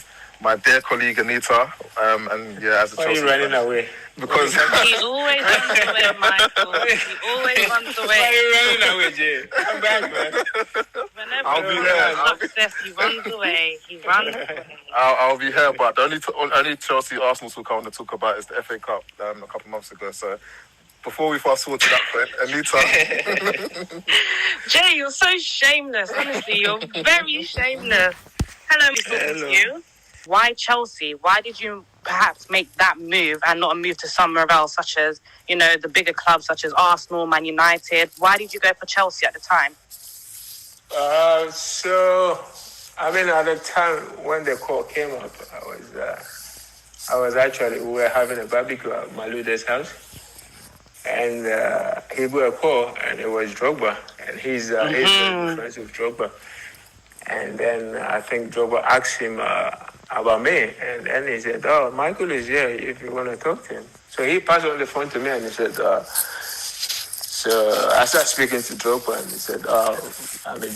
dear colleague Anita. And yeah, as a Chelsea fan. Why are you running away? Because he always runs away, Michael. He always runs away. Why are you running away, Jay? Come back, man. I'll be here. Success, he runs away. He runs away. I'll be here, but the only Chelsea Arsenal talk I want to talk about is the FA Cup a couple of months ago. So before we fast forward to that point, Anita. Jay, you're so shameless. Honestly, you're very shameless. Hello, Mr. You. Why Chelsea? Why did you perhaps make that move and not a move to somewhere else, such as, the bigger clubs such as Arsenal, Man United? Why did you go for Chelsea at the time? At the time when the call came up, we were having a barbecue at Malude's house, and he got a call, and it was Drogba, and he's friends with Drogba. And then I think Drogba asked him about me, and then he said, "Oh, Michael is here if you want to talk to him." So he passed on the phone to me, and he said, so I started speaking to Drogba, and he said,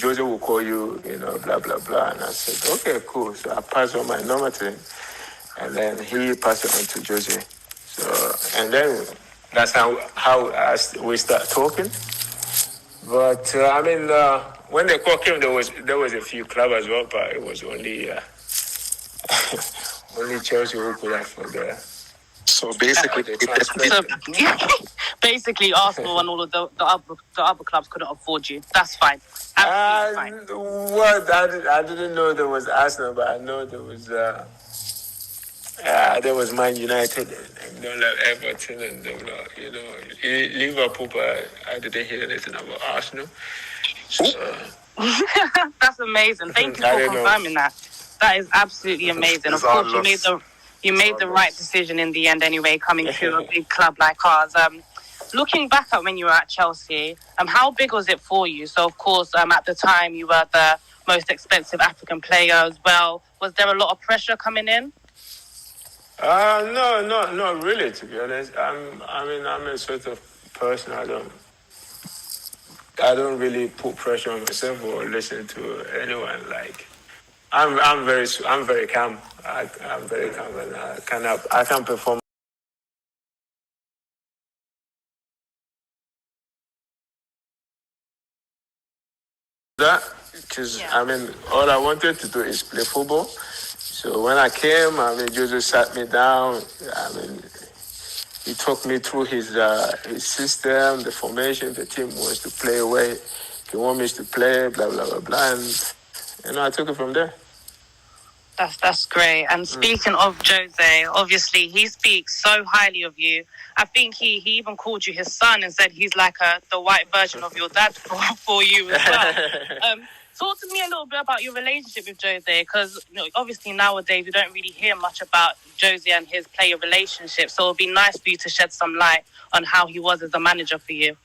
Jose will call you, blah, blah, blah. And I said, okay, cool. So I passed on my number to him, and then he passed it on to Jose. So, and then that's how we start talking. But, when the call came, there was a few clubs as well, but it was only only Chelsea who could afford that. So basically, basically, Arsenal and all of the other clubs couldn't afford you. That's fine. Absolutely fine. What I didn't know there was Arsenal, but I know there was Man United and Everton and Liverpool, but I didn't hear anything about Arsenal. So, that's amazing. Thank you for confirming that. That is absolutely amazing. Of course, you made the right decision in the end anyway, coming to a big club like ours. Looking back at when you were at Chelsea, how big was it for you? So, of course, at the time, you were the most expensive African player as well. Was there a lot of pressure coming in? No, not really, to be honest. I'm a sort of person, I don't really put pressure on myself or listen to anyone. Like, I'm very calm. I'm very calm, and I can perform. That because all I wanted to do is play football. So when I came, Jose sat me down. He took me through his system, the formation, the team wants to play away. He wants me to play, blah blah blah blah, and I took it from there. That's great. And speaking of Jose, obviously he speaks so highly of you. I think he even called you his son and said he's like the white version of your dad for you as well. Talk to me a little bit about your relationship with Jose, because obviously nowadays we don't really hear much about Jose and his player relationship. So it'd be nice for you to shed some light on how he was as a manager for you.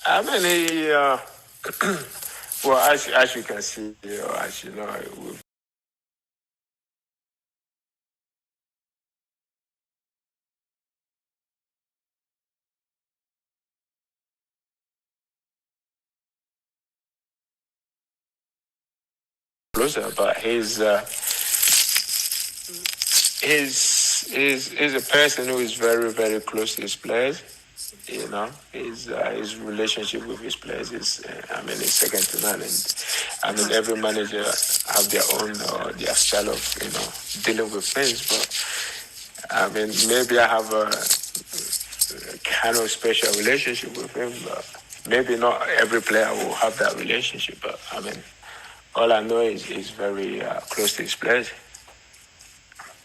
He, well, as you can see, as you know, closer, but he's a person who is very, very close to his players. His relationship with his players is, is second to none. And every manager have their own their style of dealing with things. But maybe I have a kind of special relationship with him. But maybe not every player will have that relationship. But all I know is he's very close to his players.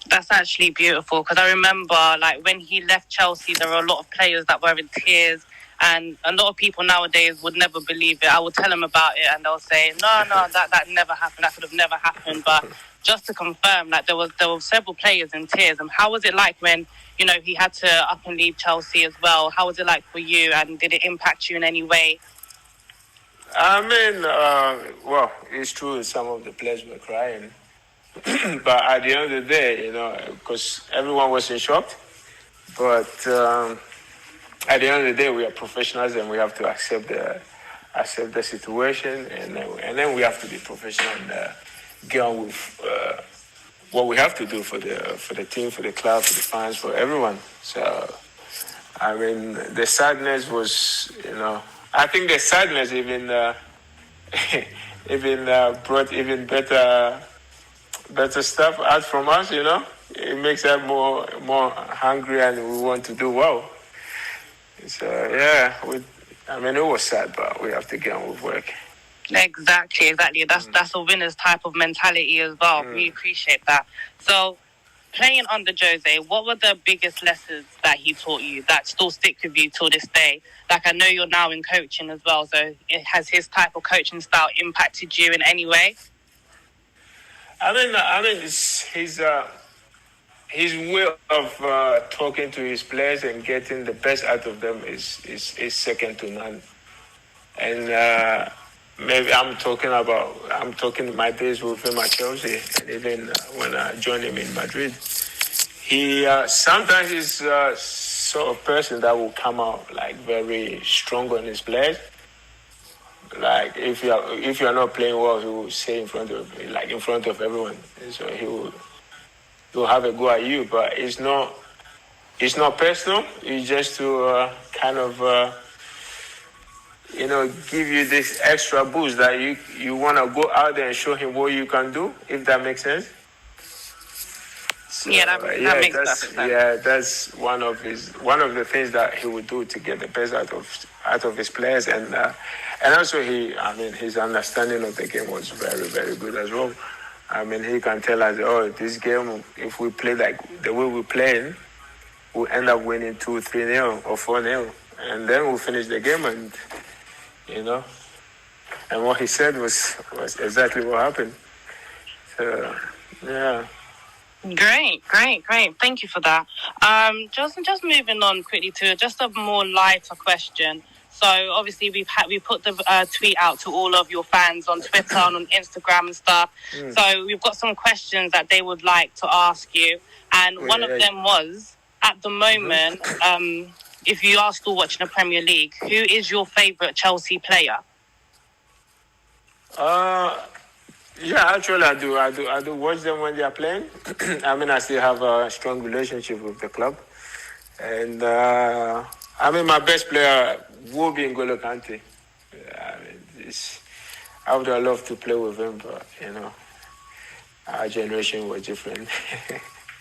That's actually beautiful, because I remember when he left Chelsea, there were a lot of players that were in tears, and a lot of people nowadays would never believe it. I would tell them about it and they'll say, no, that never happened, that could have never happened. But just to confirm, there were several players in tears. And how was it like when, he had to up and leave Chelsea as well? How was it like for you, and did it impact you in any way? Well, it's true, some of the players were crying. But at the end of the day, because everyone was in shock. But at the end of the day, we are professionals and we have to accept the situation, and then we have to be professional and get on with what we have to do for the team, for the club, for the fans, for everyone. So, the sadness was, I think the sadness even even brought even better stuff out from us. It makes us more hungry, and we want to do well. So yeah, it was sad, but we have to get on with work. Exactly. That's a winner's type of mentality as well. We appreciate that. So, playing under Jose, what were the biggest lessons that he taught you that still stick with you till this day? Like, I know you're now in coaching as well, so has his type of coaching style impacted you in any way? His way of talking to his players and getting the best out of them is second to none. And maybe I'm talking my days with him at Chelsea, and even when I joined him in Madrid. He sometimes is sort of person that will come out like very strong on his players. Like if you are not playing well, he will say in front of everyone. And so he'll have a go at you, but it's not personal. It's just to kind of give you this extra boost that you want to go out there and show him what you can do, if that makes sense. So, that makes perfect sense. Yeah, that's one of the things that he would do to get the best out of his players, and also his understanding of the game was very, very good as well. He can tell us, this game, if we play like the way we're playing, we'll end up winning 2-3-0 or 4-0, and then we'll finish the game, and and what he said was exactly what happened. So, yeah. Great. Thank you for that. Just moving on quickly to just a more lighter question. So obviously we put the tweet out to all of your fans on Twitter and on Instagram and stuff. So we've got some questions that they would like to ask you, and one of them was, at the moment, if you are still watching the Premier League, who is your favourite Chelsea player? Yeah, actually, I do watch them when they are playing. I still have a strong relationship with the club, and my best player will be N'Golo Kante. I would have loved to play with him, but our generation was different.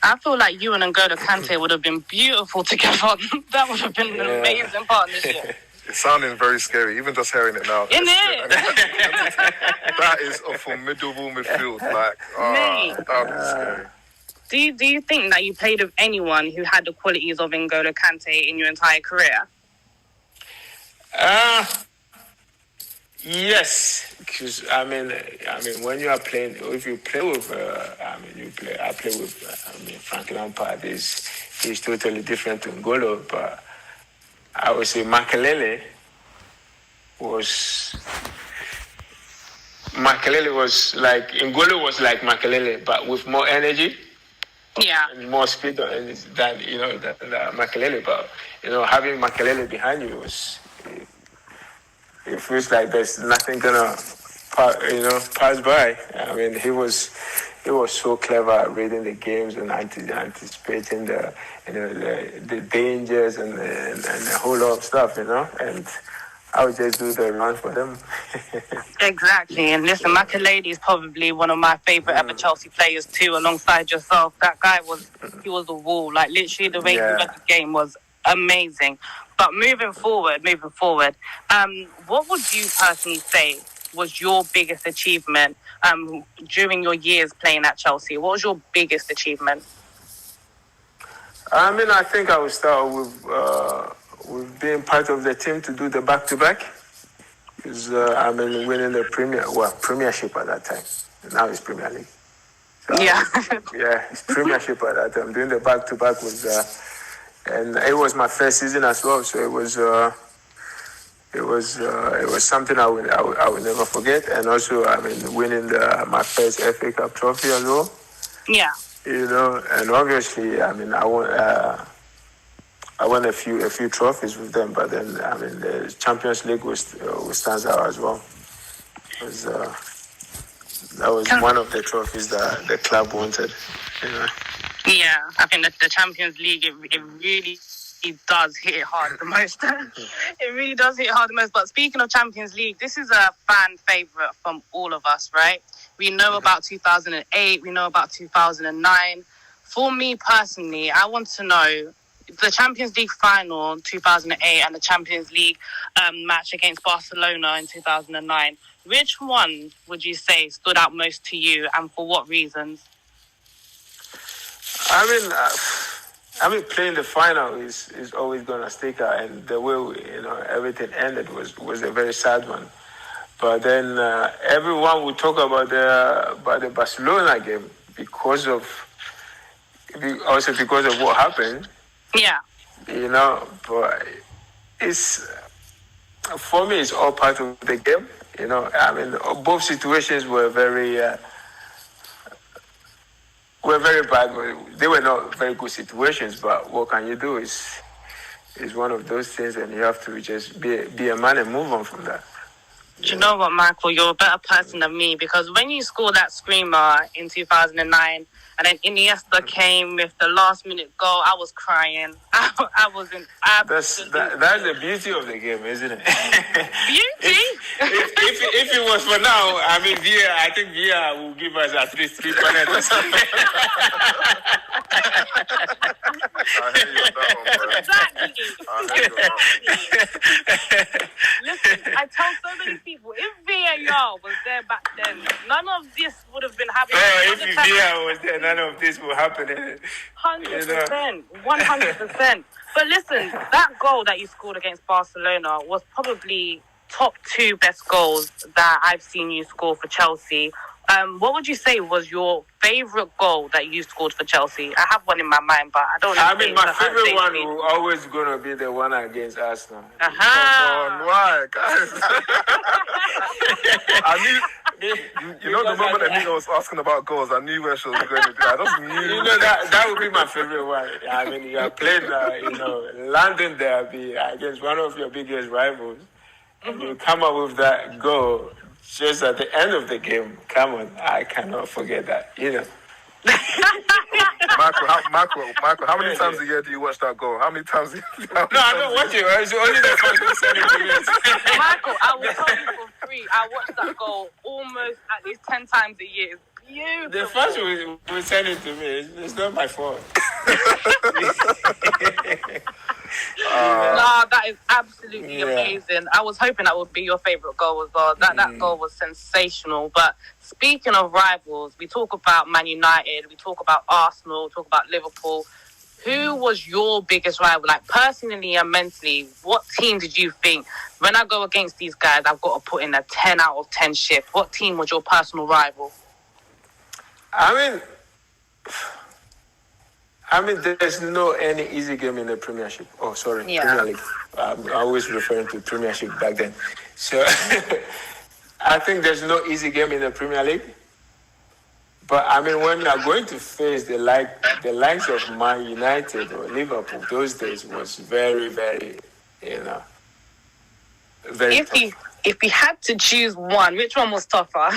I feel like you and N'Golo Kante would have been beautiful together. That would have been an amazing partnership. It's sounding very scary, even just hearing it now. Isn't it? That is a formidable midfield. That would be scary. Do you think that you played with anyone who had the qualities of N'Golo Kante in your entire career? Yes, because when you are playing, if you play with, I play with, Frank Lampard. He's totally different to N'Golo, but I would say Makelele was like N'Golo was like Makelele, but with more energy. Yeah. And more speed than Makelele. But having Makelele behind you it feels like there's nothing gonna pass by. He was so clever at reading the games and anticipating the dangers and a whole lot of stuff, and I would just do the run for them. Exactly, and listen, Makelele is probably one of my favourite ever Chelsea players too, alongside yourself. That guy was a wall. Like, literally the way he read the game was amazing. But moving forward, what would you personally say was your biggest achievement during your years playing at Chelsea? What was your biggest achievement? I think I would start with being part of the team to do the back-to-back. Because winning the Premiership at that time. Now it's Premier League. So, it's Premiership at that time. Doing the back-to-back was, and it was my first season as well. So it was something I will never forget. And also, winning my first FA Cup trophy as well. Yeah. And obviously, I won a few trophies with them, but then the Champions League stands out as well. That was one of the trophies that the club wanted. Yeah, I think that the Champions League it really it does hit it hard the most. It really does hit it hard the most. But speaking of Champions League, this is a fan favourite from all of us, right? We know about 2008. We know about 2009. For me personally, I want to know the Champions League final in 2008 and the Champions League match against Barcelona in 2009. Which one would you say stood out most to you, and for what reasons? I mean, playing the final is always gonna stick out, and the way everything ended was a very sad one. But then everyone would talk about the Barcelona game because of what happened. Yeah. But it's for me, it's all part of the game. I mean, both situations were very bad. They were not very good situations, but what can you do? Is one of those things, and you have to just be a man and move on from that. Do you know what, Michael? You're a better person than me, because when you scored that screamer in 2009, and then Iniesta came with the last-minute goal, I was crying. I was in absolute... That's the beauty of the game, isn't it? Beauty? if it was for now, I mean, I think VIA will give us at least 3 penalties. I hear you on that one, bro. Exactly. I hear you on that one. Listen, I tell so many people, if VAR was there back then, none of this would have been happening. If VAR was there, none of this would happen. 100%. 100%. But listen, that goal that you scored against Barcelona was probably top 2 best goals that I've seen you score for Chelsea. What would you say was your favourite goal that you scored for Chelsea? I have one in my mind, but I don't know. I mean, my favourite one will always going to be the one against Arsenal. Come on, why, guys? I knew, you know, the moment Anita was asking about goals, I knew where she was going to do. I just knew. That would be my favourite one. I mean, you are playing, London derby against one of your biggest rivals, and you come up with that goal. Just at the end of the game, come on, I cannot forget that, Michael, how many times a year do you watch that goal? How many times? No, I don't watch it. It's only the first who send it to me. Michael, I will tell you for free, I watch that goal almost at least 10 times a year. It's beautiful. The first who send it to me, it's not my fault. That is absolutely amazing. I was hoping that would be your favourite goal as well. That goal was sensational. But speaking of rivals, we talk about Man United, we talk about Arsenal, we talk about Liverpool. Who was your biggest rival? Like, personally and mentally, what team did you think, when I go against these guys, I've got to put in a 10 out of 10 shift? What team was your personal rival? I mean, there's no any easy game in the Premiership. Oh, sorry, Premier League. I'm always referring to Premiership back then. So I think there's no easy game in the Premier League. But I mean, when you are going to face the likes of Man United or Liverpool, those days was very, very, very tough. If you had to choose one, which one was tougher?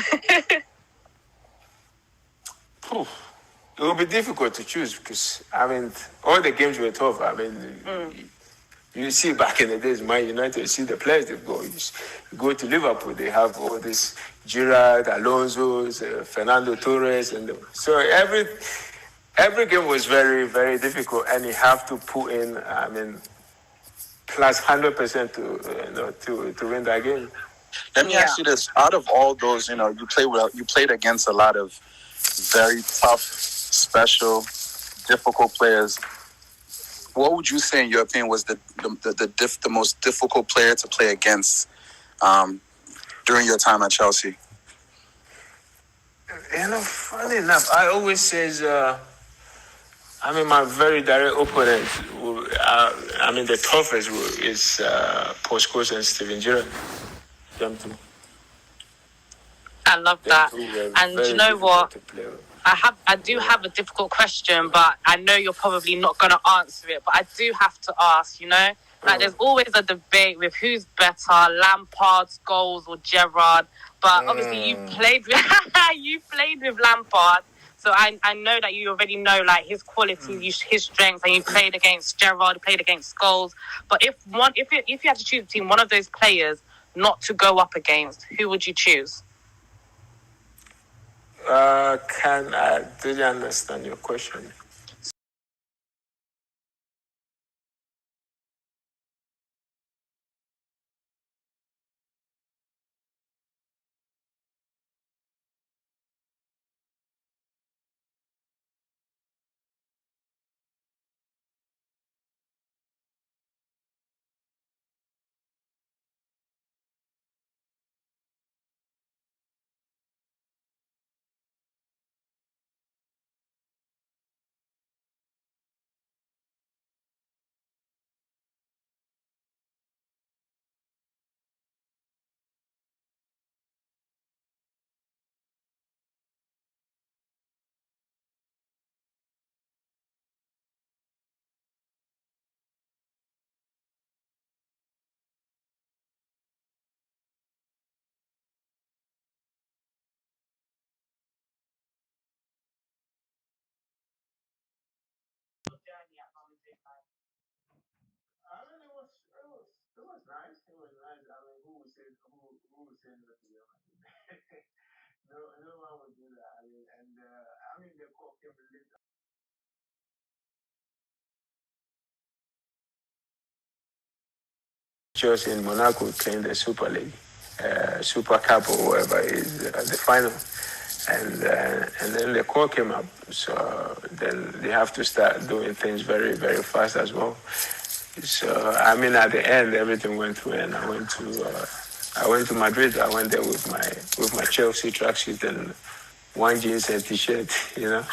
It will be difficult to choose because, I mean, all the games were tough. I mean, you see back in the days, Man United, you see the players they go. You go to Liverpool, they have all this Gerrard, Alonso, Fernando Torres. So every game was very, very difficult, and you have to put in, I mean, plus 100% to win that game. Let me ask you this. Out of all those, you played against a lot of very tough, special, difficult players. What would you say, in your opinion, was the most difficult player to play against during your time at Chelsea? Funny enough, I always says, my very direct opponent, the toughest is Paul Scholes and Steven Gerrard. I love that. And you know what? I do have a difficult question, but I know you're probably not going to answer it. But I do have to ask, there's always a debate with who's better, Lampard's goals or Gerrard. But obviously you played with Lampard. So I know that you already know like his qualities, his strengths, and you played against Gerrard, played against Scholes. But if you had to choose between one of those players not to go up against, who would you choose? Can I didn't understand your question? It was nice. It was nice. I mean, who would say no to them? No one would do that. I mean, the call came later. Just in Monaco playing the Super League, Super Cup or whatever is the final, and then the call came up. So then they have to start doing things very very fast as well. So I mean, at the end, everything went well, and I went to Madrid. I went there with my Chelsea tracksuit and one jeans and t-shirt, you know.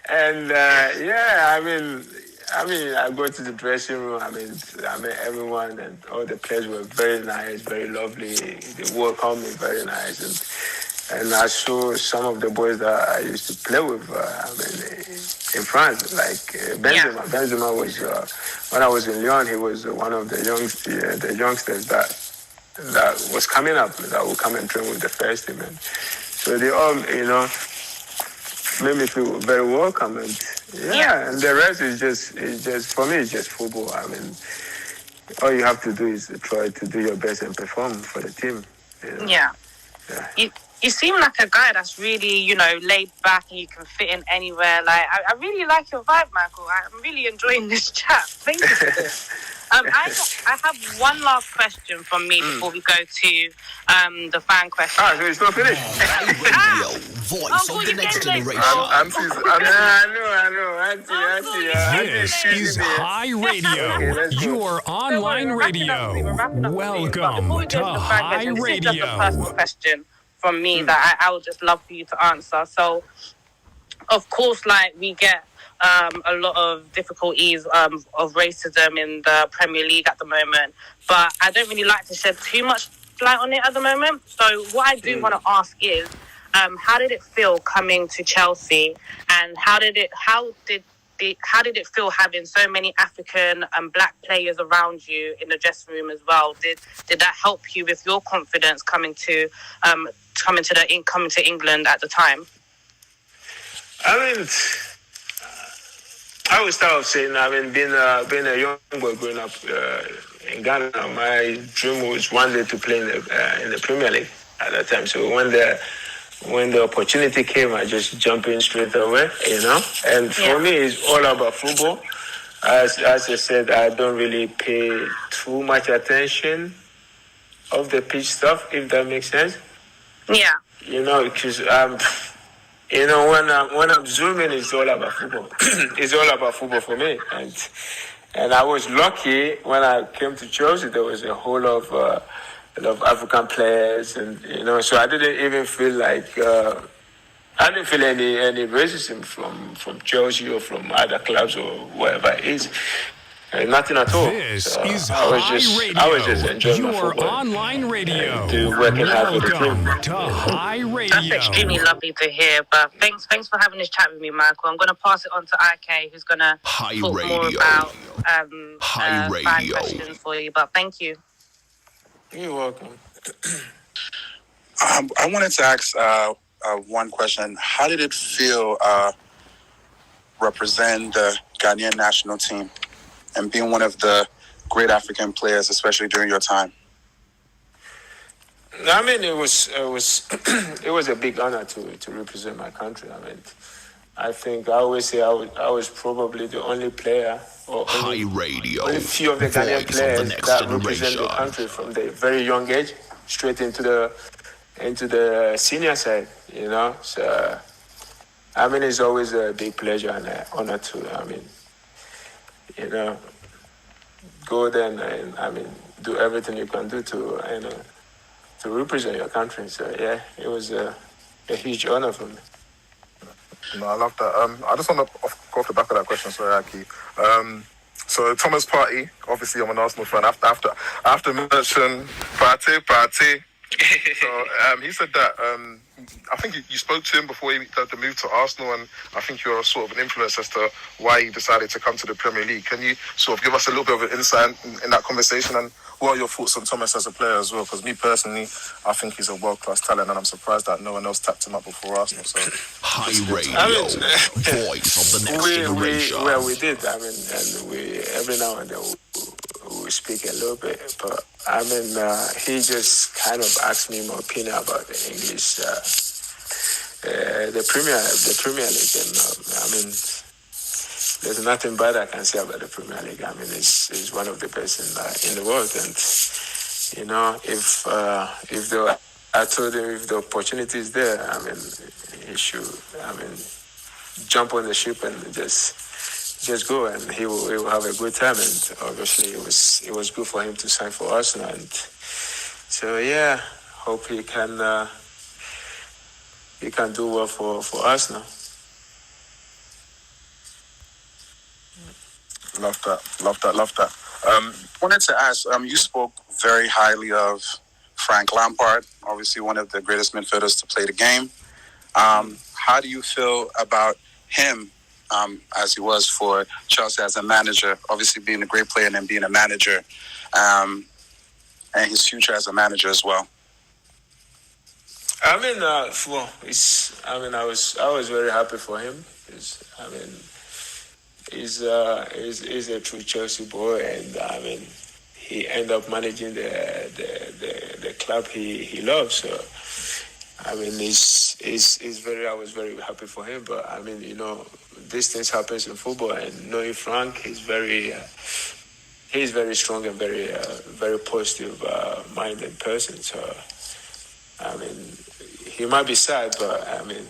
And yeah, I mean, I go to the dressing room. I mean, everyone and all the players were very nice, very lovely. They welcomed me very nice, and I saw some of the boys that I used to play with. In France, like Benzema. Yeah. Benzema was when I was in Lyon. He was one of the youngsters that was coming up, that would come and train with the first team. And so they all, made me feel very welcome. And yeah, and the rest is just for me, it's just football. I mean, all you have to do is try to do your best and perform for the team. Yeah. You seem like a guy that's really, laid back and you can fit in anywhere. Like, I really like your vibe, Michael. I'm really enjoying this chat. Thank you for this. I have one last question from me before we go to the fan question. So it's not finished. Voice of the next generation. I know. This is High Radio, your online radio. Welcome to High Radio. This is just a personal question from me that I would just love for you to answer. So, of course, like we get a lot of difficulties of racism in the Premier League at the moment, but I don't really like to shed too much light on it at the moment. So what I do want to ask is, how did it feel coming to Chelsea, and how did it feel having so many African and black players around you in the dressing room as well? Did that help you with your confidence coming to England at the time? I mean, I would start off saying, being a young boy growing up in Ghana, my dream was one day to play in the Premier League at that time. So when the opportunity came, I just jumped in straight away, And for me, it's all about football. As I said, I don't really pay too much attention of the pitch stuff, if that makes sense. Yeah. Because when I'm zooming, it's all about football. It's all about football for me, and I was lucky when I came to Chelsea. There was a whole lot of African players, and so I didn't even feel like I didn't feel any racism from Chelsea or from other clubs or wherever it is. Nothing at all. This is High Radio, I was just enjoying my your football. online radio. Welcome to High Radio. That's extremely lovely to hear. But thanks for having this chat with me, Michael. I'm going to pass it on to IK, who's going to talk more about fan questions for you. But thank you. You're welcome. I wanted to ask, one question. How did it feel represent the Ghanaian national team and being one of the great African players, especially during your time? I mean, it was it was a big honor to represent my country. I mean, I think I always say I was probably the only player or only few of the Ghanaian players that represent the country from the very young age straight into the senior side. You know, so I mean, it's always a big pleasure and an honor to. I mean, you know, go there and I mean, do everything you can do to to represent your country. So yeah, it was a huge honor for me. No, I love that. I just want to go off the back of that question, sorry, Aki. So Thomas Partey, obviously I'm an Arsenal fan. After mention Partey. So he said that I think you spoke to him before he did the move to Arsenal, and I think you're sort of an influence as to why he decided to come to the Premier League. Can you sort of give us a little bit of an insight in that conversation, and what are your thoughts on Thomas as a player as well? Because me personally, I think he's a world-class talent, and I'm surprised that no one else tapped him up before Arsenal. So HiRadio, voice of the next generation. Well, we did. I mean, and we every now and then we speak a little bit, but I mean, he just kind of asked me my opinion about the English, the Premier League, and I mean, there's nothing bad I can say about the Premier League. I mean, it's one of the best in the world, and you know, I told him if the opportunity is there, I mean, he should, I mean, jump on the ship and just go, and he will have a good time. And obviously, it was good for him to sign for Arsenal, and so yeah, hope he can do well for Arsenal. Love that. Wanted to ask, you spoke very highly of Frank Lampard, obviously one of the greatest midfielders to play the game. How do you feel about him as he was for Chelsea as a manager, obviously being a great player and then being a manager, and his future as a manager as well? I mean, I was very happy for him. He's a true Chelsea boy, and I mean, he ended up managing the club he loves. So I mean, I was very happy for him. But I mean, you know, these things happens in football, and knowing Frank, he's very strong and very positive minded person. So I mean, he might be sad, but I mean,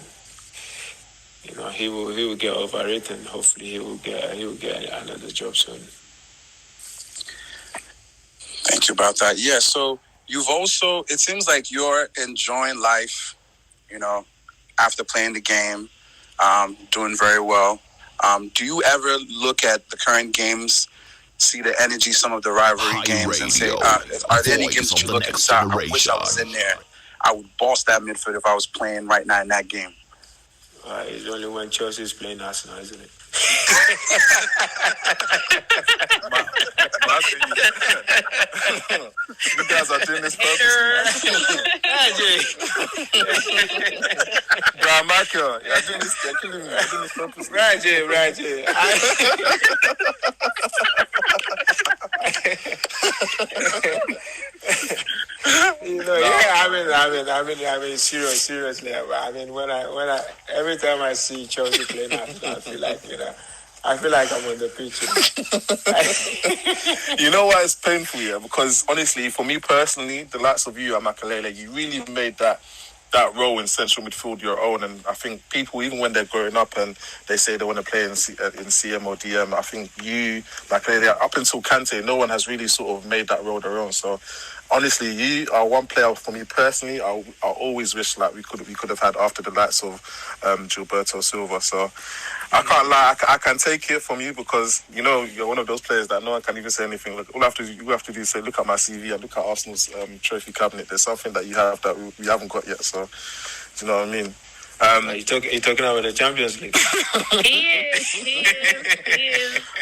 you know, he will get over it, and hopefully he will get another job soon. Thank you about that. Yeah, so you've also, it seems like you're enjoying life, you know, after playing the game, doing very well. Do you ever look at the current games, see the energy, some of the rivalry games, and say, are there any games that you look and say, I wish I was in there. I would boss that midfield if I was playing right now in that game? It's only when Chelsea is playing Arsenal, isn't it? You guys are doing this purposely. Brian Michael, you're killing me. You're doing this purposely. Right. You know, I mean, seriously. I mean, when I every time I see Chelsea playing, I feel like, you know, I feel like I'm on the pitch. You know why it's painful, yeah? Because honestly, for me personally, the likes of you, Amakalele, you really made that role in central midfield your own. And I think people, even when they're growing up and they say they want to play in CM or DM, I think you, Makalele, up until Kante, no one has really sort of made that role their own. So honestly, you are one player for me personally. I always wish like we could have had after the likes of Gilberto Silva. So I can't lie, I can take it from you because you know you're one of those players that no one can even say anything. Look, all you have to do is say, look at my CV and look at Arsenal's trophy cabinet. There's something that you have that we haven't got yet. So do you know what I mean? You're talking about the Champions League. He is.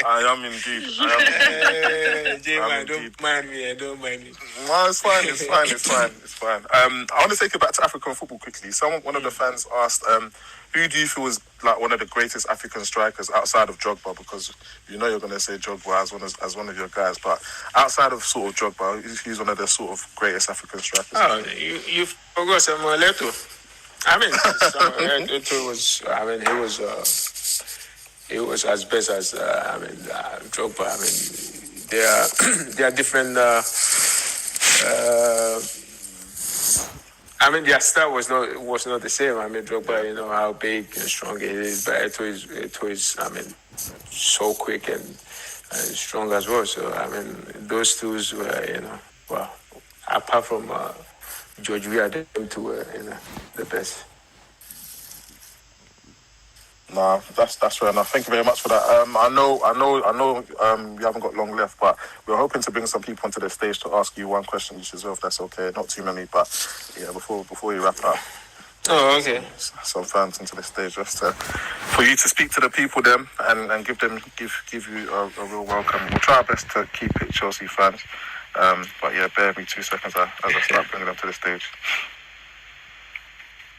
I am indeed. J-Man, don't mind me. I don't mind it. No, it's fine. It's fine. I want to take it back to African football quickly. One of the fans asked, who do you feel is like one of the greatest African strikers outside of Drogba? Because you know you're going to say Drogba as one of your guys, but outside of sort of Drogba, who's one of the sort of greatest African strikers? Oh, you forgot Samuel Eto'o. I mean, Eto'o was. I mean, he was as best as Drogba. I mean, they are different. I mean, their style was not the same. I mean, Drogba, you know how big and strong he is, but Eto'o is. I mean, so quick and strong as well. So I mean, those two were, you know, well, apart from George Weah, them two were, you know, the best. Nah, that's fair enough. Thank you very much for that. I know. We haven't got long left, but we're hoping to bring some people onto the stage to ask you one question each as well, if that's okay. Not too many, but yeah, before you wrap up. Oh, okay. Some fans into the stage just for you to speak to the people then and give you a real welcome. We'll try our best to keep it Chelsea fans. But yeah, bear with me 2 seconds as I start bringing them to the stage.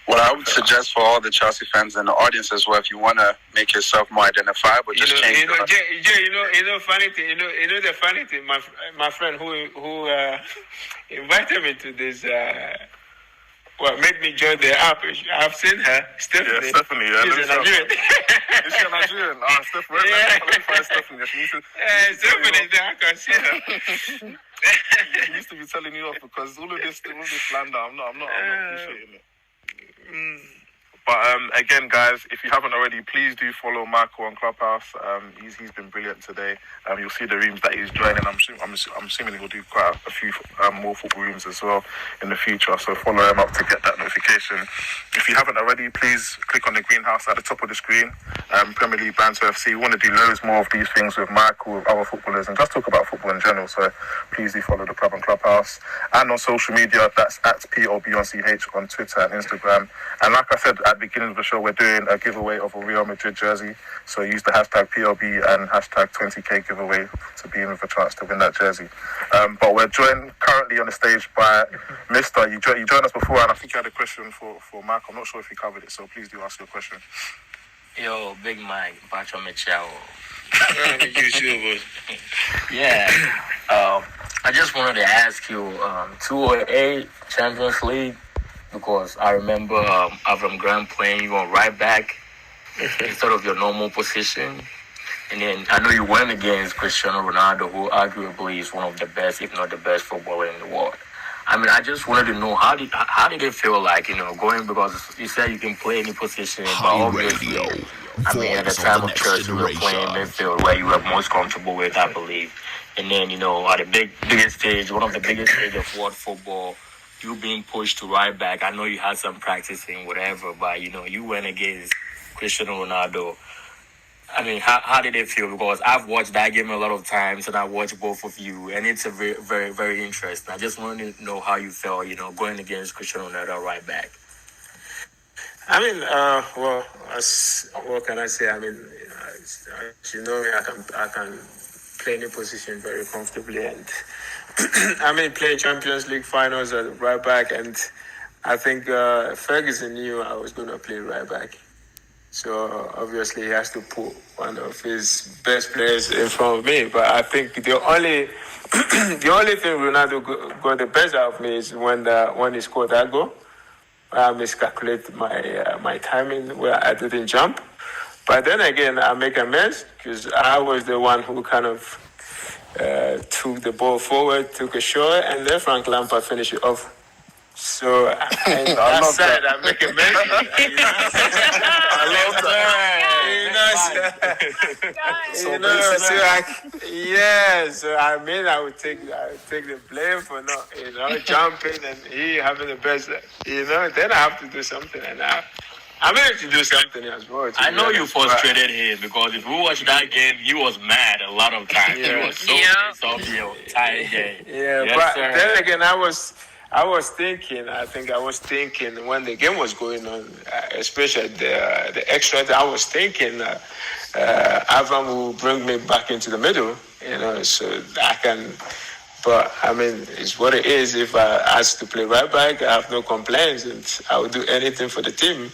What I would suggest for all the Chelsea fans in the audience as well, if you want to make yourself more identifiable, just change. You know, funny thing. You know the funny thing. My friend who invited me to this. Made me join the app. I've seen her, Stephanie. Yeah, Stephanie. Yeah, she's a Nigerian. Is she a Nigerian? Stephanie. Yeah. Let me find Stephanie. Stephanie, I can see her. She used to be telling you off because all of this slander. I'm not appreciating it. But again, guys, if you haven't already, please do follow Michael on Clubhouse. He's been brilliant today. You'll see the rooms that he's joining. I'm assuming he'll do quite a few more football rooms as well in the future. So follow him up to get that notification. If you haven't already, please click on the greenhouse at the top of the screen. Premier League Banter FC. We want to do loads more of these things with Michael, with other footballers, and just talk about football in general. So please do follow the club on Clubhouse and on social media. That's at POBONCH on Twitter and Instagram. And like I said at the beginning of the show, we're doing a giveaway of a Real Madrid jersey. So use the hashtag PLB and hashtag 20k giveaway to be in with a chance to win that jersey. But we're joined currently on the stage by Mr. You joined us before, and I think you had a question for Mark. I'm not sure if he covered it, so please do ask your question. Yo, Big Mike, Pacho Michao. Yeah. I just wanted to ask you, 208 Champions League, because I remember Avram Grant playing you on right back instead of your normal position. And then I know you went against Cristiano Ronaldo, who arguably is one of the best, if not the best footballer in the world. I mean, I just wanted to know, how did it feel like, going, because you said you can play any position, but obviously, I mean, at the time of Chelsea, you were playing midfield where you were most comfortable with, I believe. And then, at the biggest stage, one of the biggest stages of world football, you being pushed to right back. I know you had some practicing, whatever, but, you went against Cristiano Ronaldo. I mean, how did it feel? Because I've watched that game a lot of times, and I watched both of you, and it's a very, very, very interesting. I just wanted to know how you felt, going against Cristiano Ronaldo right back. I mean, what can I say? I mean, as you know me, I can play any position very comfortably, and I mean, playing Champions League finals at right back, and I think Ferguson knew I was going to play right back. So obviously he has to put one of his best players in front of me. But I think the only thing Ronaldo got the best out of me is when he scored that goal. I miscalculated my timing where I didn't jump. But then again, I make a mess because I was the one who kind of took the ball forward, took a shot, and then Frank Lampard finished it off. So I love that. I make a mess. I love that. So I mean, I would take the blame for not, jumping and he having the best, then I have to do something, and I managed to do something as well. I know you frustrated him, because if we watched that game, he was mad a lot of times. He was so pissed off the entire game. Then again, I I think I was thinking when the game was going on, especially the extra, I was thinking Avram will bring me back into the middle, so I can. But I mean, it's what it is. If I ask to play right back, I have no complaints, and I will do anything for the team.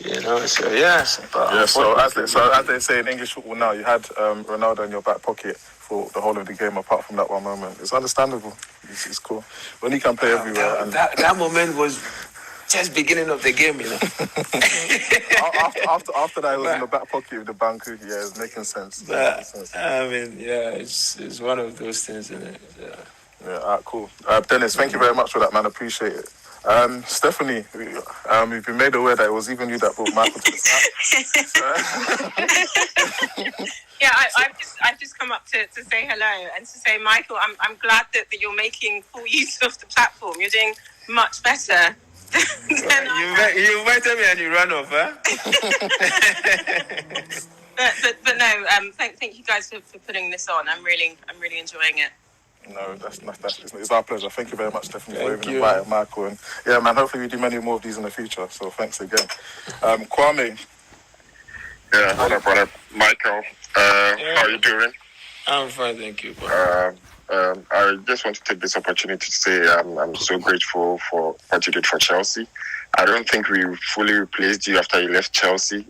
So yes. So as they say in English football now, you had Ronaldo in your back pocket for the whole of the game, apart from that one moment. It's understandable. It's cool when he can play everywhere. And that moment was just beginning of the game, after that, it was in the back pocket with the Banku. Yeah, it's making sense. I mean, it's one of those things, isn't it? Yeah, cool. Dennis, thank you very much for that, man. Appreciate it. Stephanie, we've been made aware that it was even you that brought Michael to the site. Yeah, I've just come up to say hello and to say, Michael, I'm glad that you're making full use of the platform. You're doing much better. You invited me and you ran off, huh? but no, thank you guys for putting this on. I'm really enjoying it. No, it's our pleasure. Thank you very much, Stephanie, for even inviting Michael. And yeah, man, hopefully we do many more of these in the future. So thanks again. Kwame. Yeah, what up, Michael? How are you doing? I'm fine, thank you. I just want to take this opportunity to say I'm so grateful for what you did for Chelsea. I don't think we fully replaced you after you left Chelsea.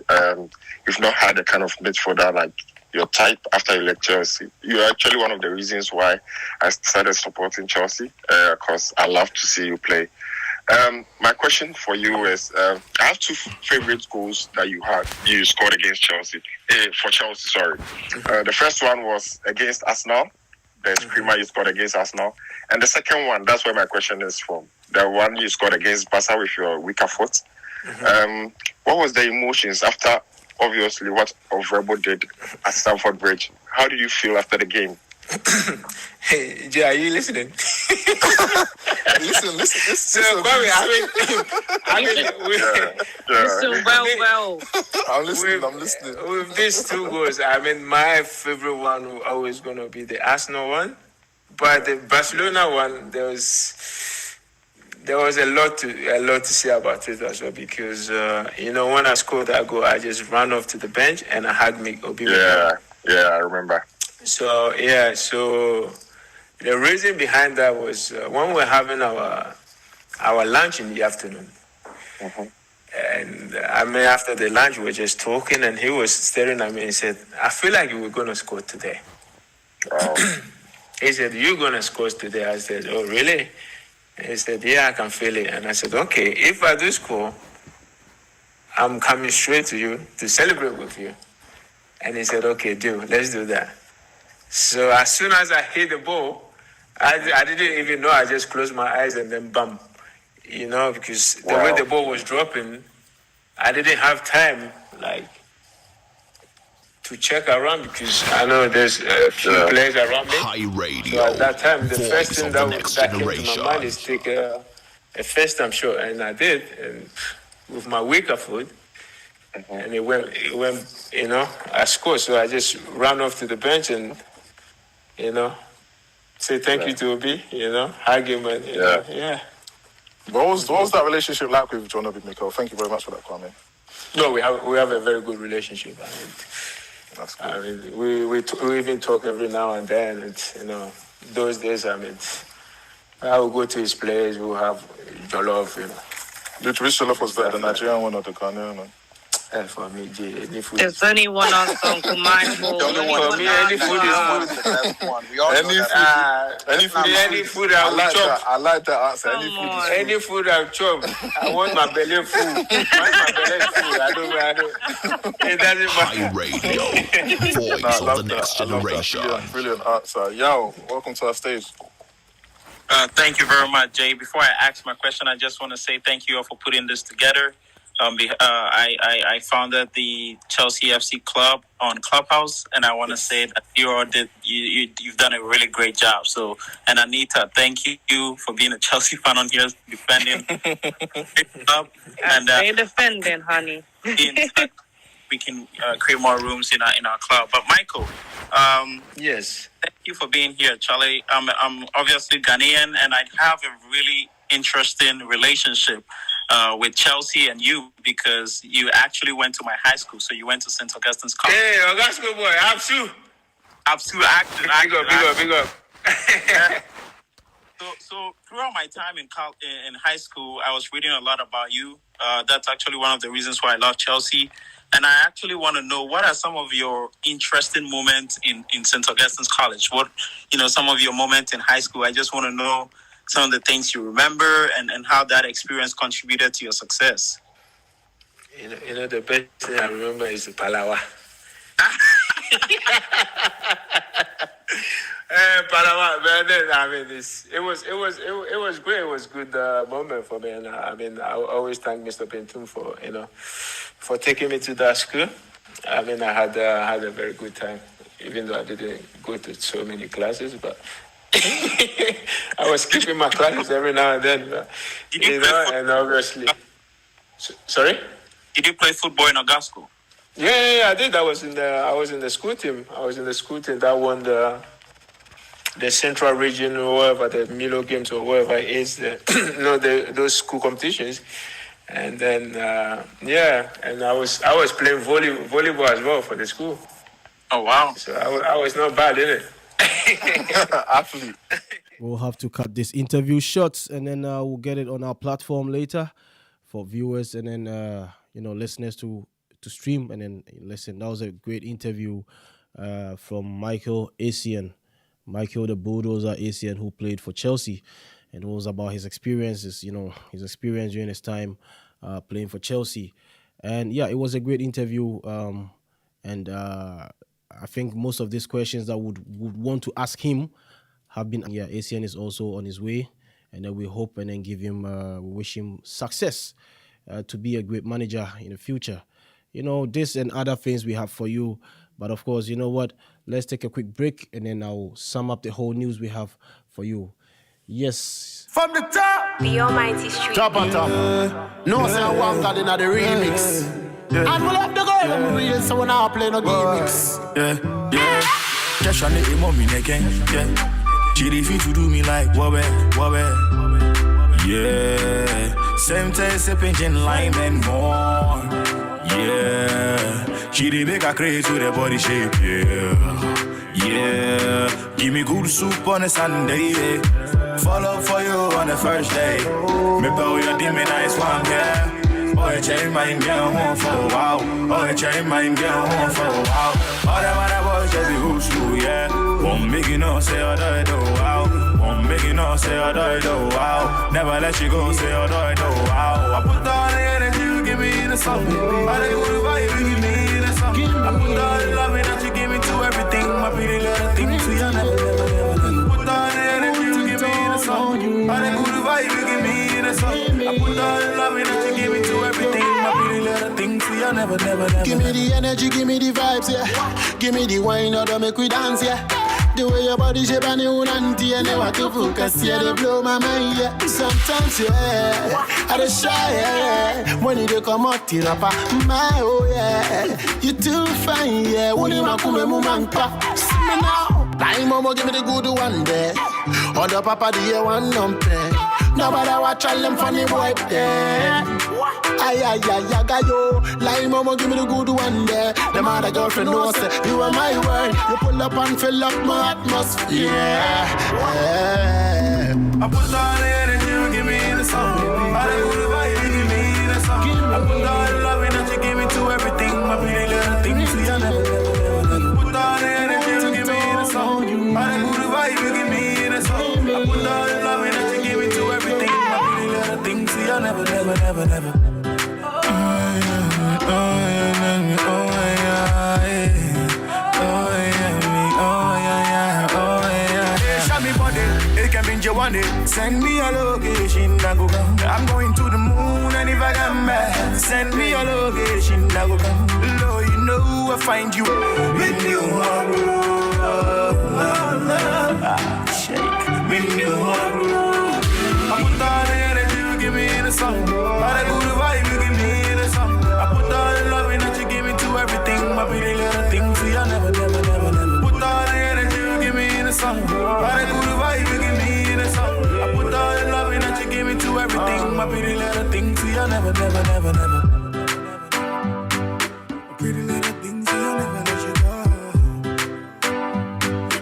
You've not had a kind of midfielder like your type after you left Chelsea. You're actually one of the reasons why I started supporting Chelsea, because I love to see you play. My question for you is, I have two favorite goals that you scored against Chelsea, for Chelsea, sorry. The first one was against Arsenal, the screamer you scored against Arsenal. And the second one, that's where my question is from, the one you scored against Barca with your weaker foot. What was the emotions after, obviously, what AFROBONGO did at Stamford Bridge? How did you feel after the game? Hey, Jay, are you listening? Listen. So, Kwame, Listen well. I'm listening. With these two goals, I mean, my favorite one was always going to be the Arsenal one. But the Barcelona one, there was a lot to say about it as well, because when I scored that goal, I just ran off to the bench and I hugged Obi. Yeah, I remember. So the reason behind that was when we were having our lunch in the afternoon, and I mean after the lunch we were just talking, and he was staring at me and said, "I feel like you were gonna score today." He said, "You're gonna score today?" I said, "Oh, really?" And he said, "Yeah, I can feel it." And I said, "Okay, if I do score, I'm coming straight to you to celebrate with you." And he said, "Okay, let's do that." So as soon as I hit the ball, I didn't even know. I just closed my eyes and then bam, because the way the ball was dropping, I didn't have time to check around, because I know there's a few players around me. HiRadio. So at that time, the first thing that came to my mind is take a first time shot, and I did, and with my weaker foot, and it went. I scored. So I just ran off to the bench and say thank you to Obi, hug him, and What was that relationship like with John Obi Mikel? Thank you very much for that, Kwame. No, we have a very good relationship. That's cool. I mean, we even talk every now and then. And those days, I will go to his place. We'll have jollof. Which jollof was better, the Nigerian one or the Ghanaian one? For me, any food. There's only one answer, Uncle Michael. For me, any food is good. Any food I will chop. I like that answer. Any food I chop. I want my belly full. I don't. It doesn't matter. HiRadio, voice of the next generation. Brilliant answer. Yo, welcome to our stage. Thank you very much, Jay. Before I ask my question, I just want to say thank you all for putting this together. I founded the Chelsea FC Club on Clubhouse, and I want to say that you've done a really great job. So, and Anita, thank you for being a Chelsea fan on here, defending the club. And defending, honey. We can create more rooms in our club. But Michael, yes, thank you for being here, Charlie. I'm obviously Ghanaian, and I have a really interesting relationship with Chelsea and you, because you actually went to my high school. So you went to St. Augustine's College. Hey, Augusto boy, Absu. Big up. So throughout my time in high school, I was reading a lot about you. That's actually one of the reasons why I love Chelsea. And I actually want to know, what are some of your interesting moments in St. Augustine's College? What, some of your moments in high school? I just want to know some of the things you remember and how that experience contributed to your success. The best thing I remember is the Palawa. Palawa, man. It was great. It was a good moment for me, and I always thank Mr. Bentum for taking me to that school. I had a very good time, even though I didn't go to so many classes, but I was skipping my classes every now and then. And obviously, sorry. Did you play football in Augusto? Yeah, I did. I was in the school team. That won the Central Region or whatever, the Milo Games or whatever it is, those school competitions. And then and I was playing volleyball as well for the school. Oh wow! So I was not bad, innit? Absolutely. We'll have to cut this interview short, and then we'll get it on our platform later for viewers and then listeners to stream and then listen. That was a great interview from Michael Asian, Michael the Bulldozer Asian, who played for Chelsea, and it was about his experiences, his experience during his time playing for Chelsea. And yeah, it was a great interview. And I think most of these questions that would want to ask him have been. Yeah, Asian is also on his way, and then we hope and then wish him success to be a great manager in the future. This and other things we have for you. But of course, you know what? Let's take a quick break, and then I'll sum up the whole news we have for you. Yes. From the top, the Almighty Street. Top on top. No, say I want God in the remix. And we'll have to go even real, so we're not playing no gimmicks. Yeah. Cash on the mommy again. Yeah. She refuse to do me like wobble. Yeah. Same taste, sipping gin, lime and more. Yeah. She did make a craze with her body shape. Yeah. Give me good soup on a Sunday. Yeah. Follow for you on the first day. Me bow your dimmy nice one, yeah. Oh, you change my girl home for a while. Oh, you change my girl home for a while. All them other boys just be who's true, yeah. Won't make you know, say I do wow. Won't make you know, say I do wow. Never let you go, say I do wow. I put all the energy you give me in the song. All the good vibe you give me in the song. I put all the love that you give me to everything. My pretty little thing, so you never. Put all the energy you give me in the song. All the good vibe you give me in the song. I put all the love that you give me to everything. My pretty little thing, so you never. Give me the energy, give me the vibes, yeah. Give me the wine, or make we dance, yeah. The way your body shape and you nanti and never to focus, yeah, they blow my mind, yeah. Sometimes, yeah, I just shy, yeah. When you come out, you rapper, my, oh, yeah. You too fine, yeah. When you come and see me now. Like mama, give me the good one there. Other papa, the year one number. Nobody watch all them funny boy there. Ay, yo. Like mama, give me the good one there. The mother girlfriend knows that you are my word. You pull up and fill up my atmosphere. Yeah. I put all the energy you give me in the song. All the good vibe you give me in the song. I put all the love that you give me to everything. My pretty little things, so you never. Put all the energy you give me in the song. All the good vibe you give me in the song. I put all the love that you give me to everything. My pretty little things, so you never. Send me a location, I go come. I'm going to the moon, and if I come back, send me a location, I go come. Lord, you know I find you when you are shake, when you are I put all the energy you give me in the song. All the good vibe you give me in the song. I put all the love that you give me to everything. My pretty little things, so you never. Put all the energy you give me in the song. All the good vibe you give me in the song. I put all the love that you give me to everything, my pretty little thing. See, I never, never, never, never. Pretty little thing, see, I never let you go.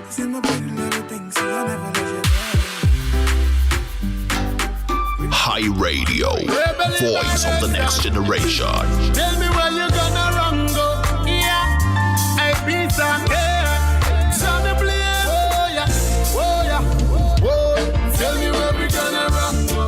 See, my pretty little thing, see, I never let you go. High Radio, voice of the next generation. Tell me where you gonna run go. Yeah, I be some yeah. Sunny place. Oh yeah, oh yeah, oh. Tell me where we gonna run go.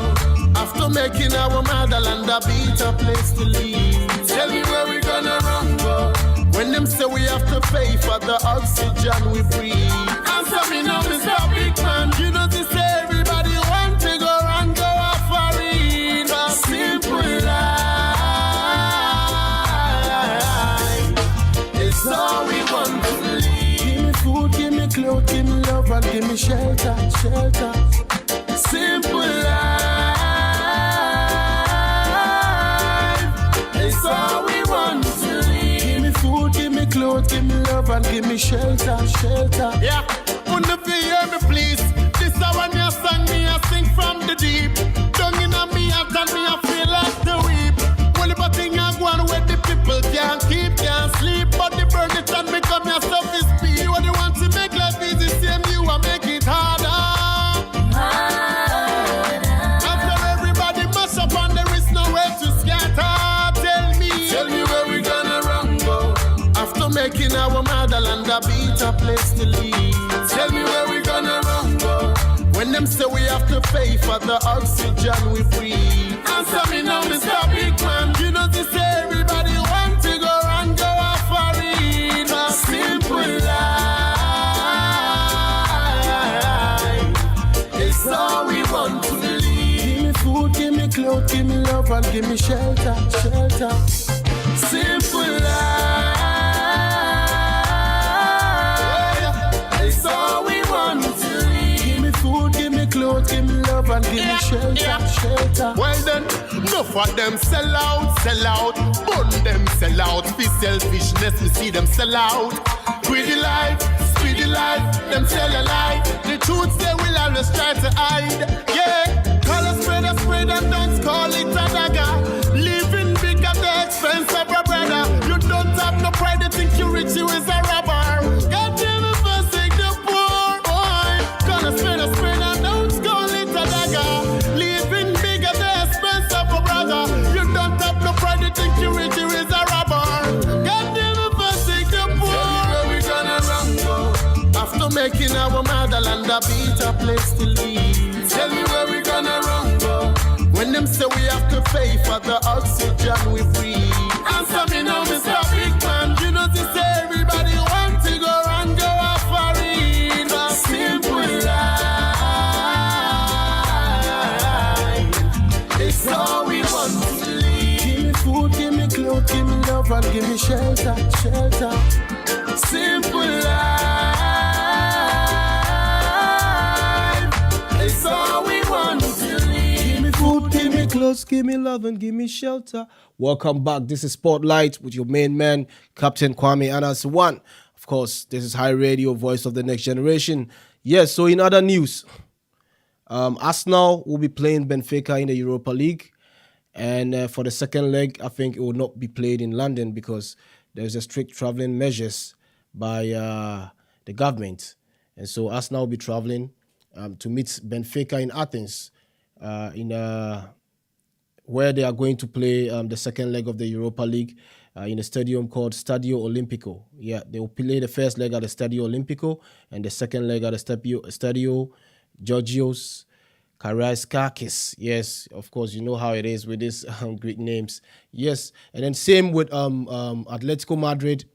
After making our motherland a better place to live. Tell me where we gonna run go. When them say we have to pay for the oxygen we breathe. Answer me now, Mr. Big Man. You know this everybody want to go and go off for it. A simple life. It's all we want to live. Give me food, give me clothes, give me love, and give me shelter, shelter. Simple life. It's all we want to live. Give me food, give me clothes, give me love, and give me shelter, shelter. Yeah, wanna be hear me please. This is when you sing me, I sing from the deep. Down in me, I tell me I feel like the weep. Only but thing I go on where the people can't keep, can't sleep. But the burn it and become your self-esteem. What you want to make life easy, same you and make it harder. After everybody mash up and there is no way to scatter. Tell me where we gonna run go. After making our motherland a better place to live. Tell me where we gonna run go. When them say we have to pay for the oxygen we breathe. Answer me now, Mr. Big Man. You know this everybody want to go and go off for it. A simple life. It's all we want to live. Give me food, give me clothes, give me love, and give me shelter, shelter. Simple life. It's all we want to live. Give me food, give me clothes, give me love, and give me shelter, shelter. Well then, enough of them sell out, sell out. Bun them sell out. Be selfishness, we see them sell out. Greedy life, speedy life, them tell a lie. The truth they will always try to hide. Yeah, call a spread and don't call it a dagger. Living big at the expense of a brother. You don't have no pride, you think you rich, you is a robber. God damn it, forsake the poor boy. Call a spread and don't call it a dagger. Living big at the expense of a brother. You don't have no pride, you think you rich, you is a robber. God damn it, forsake the poor. Where we gonna run go? After making our motherland a better place to live. Tell me where we gonna run go. When them say we have to pay for the oxygen we breathe. Answer me now, Mr. Big Man. You know this everybody want to go and go off for it. A simple life. It's all we want to live. Give me food, give me clothes, give me love, and give me shelter, shelter. Simple life. It's all we want to live. Give me food, give me clothes, give me love, and give me shelter. Welcome back. This is Spotlight with your main man, Captain Kwame Ananseone. Of course, this is High Radio, voice of the next generation. Yes, so in other news, Arsenal will be playing Benfica in the Europa League. And for the second leg, I think it will not be played in London because there's a strict traveling measures by the government. And so Arsenal will be traveling to meet Benfica in Athens, where they are going to play the second leg of the Europa League in a stadium called Stadio Olimpico. Yeah, they will play the first leg at the Stadio Olimpico and the second leg at the Stadio Georgios Karaiskakis. Yes, of course, you know how it is with these Greek names. Yes, and then same with Atletico Madrid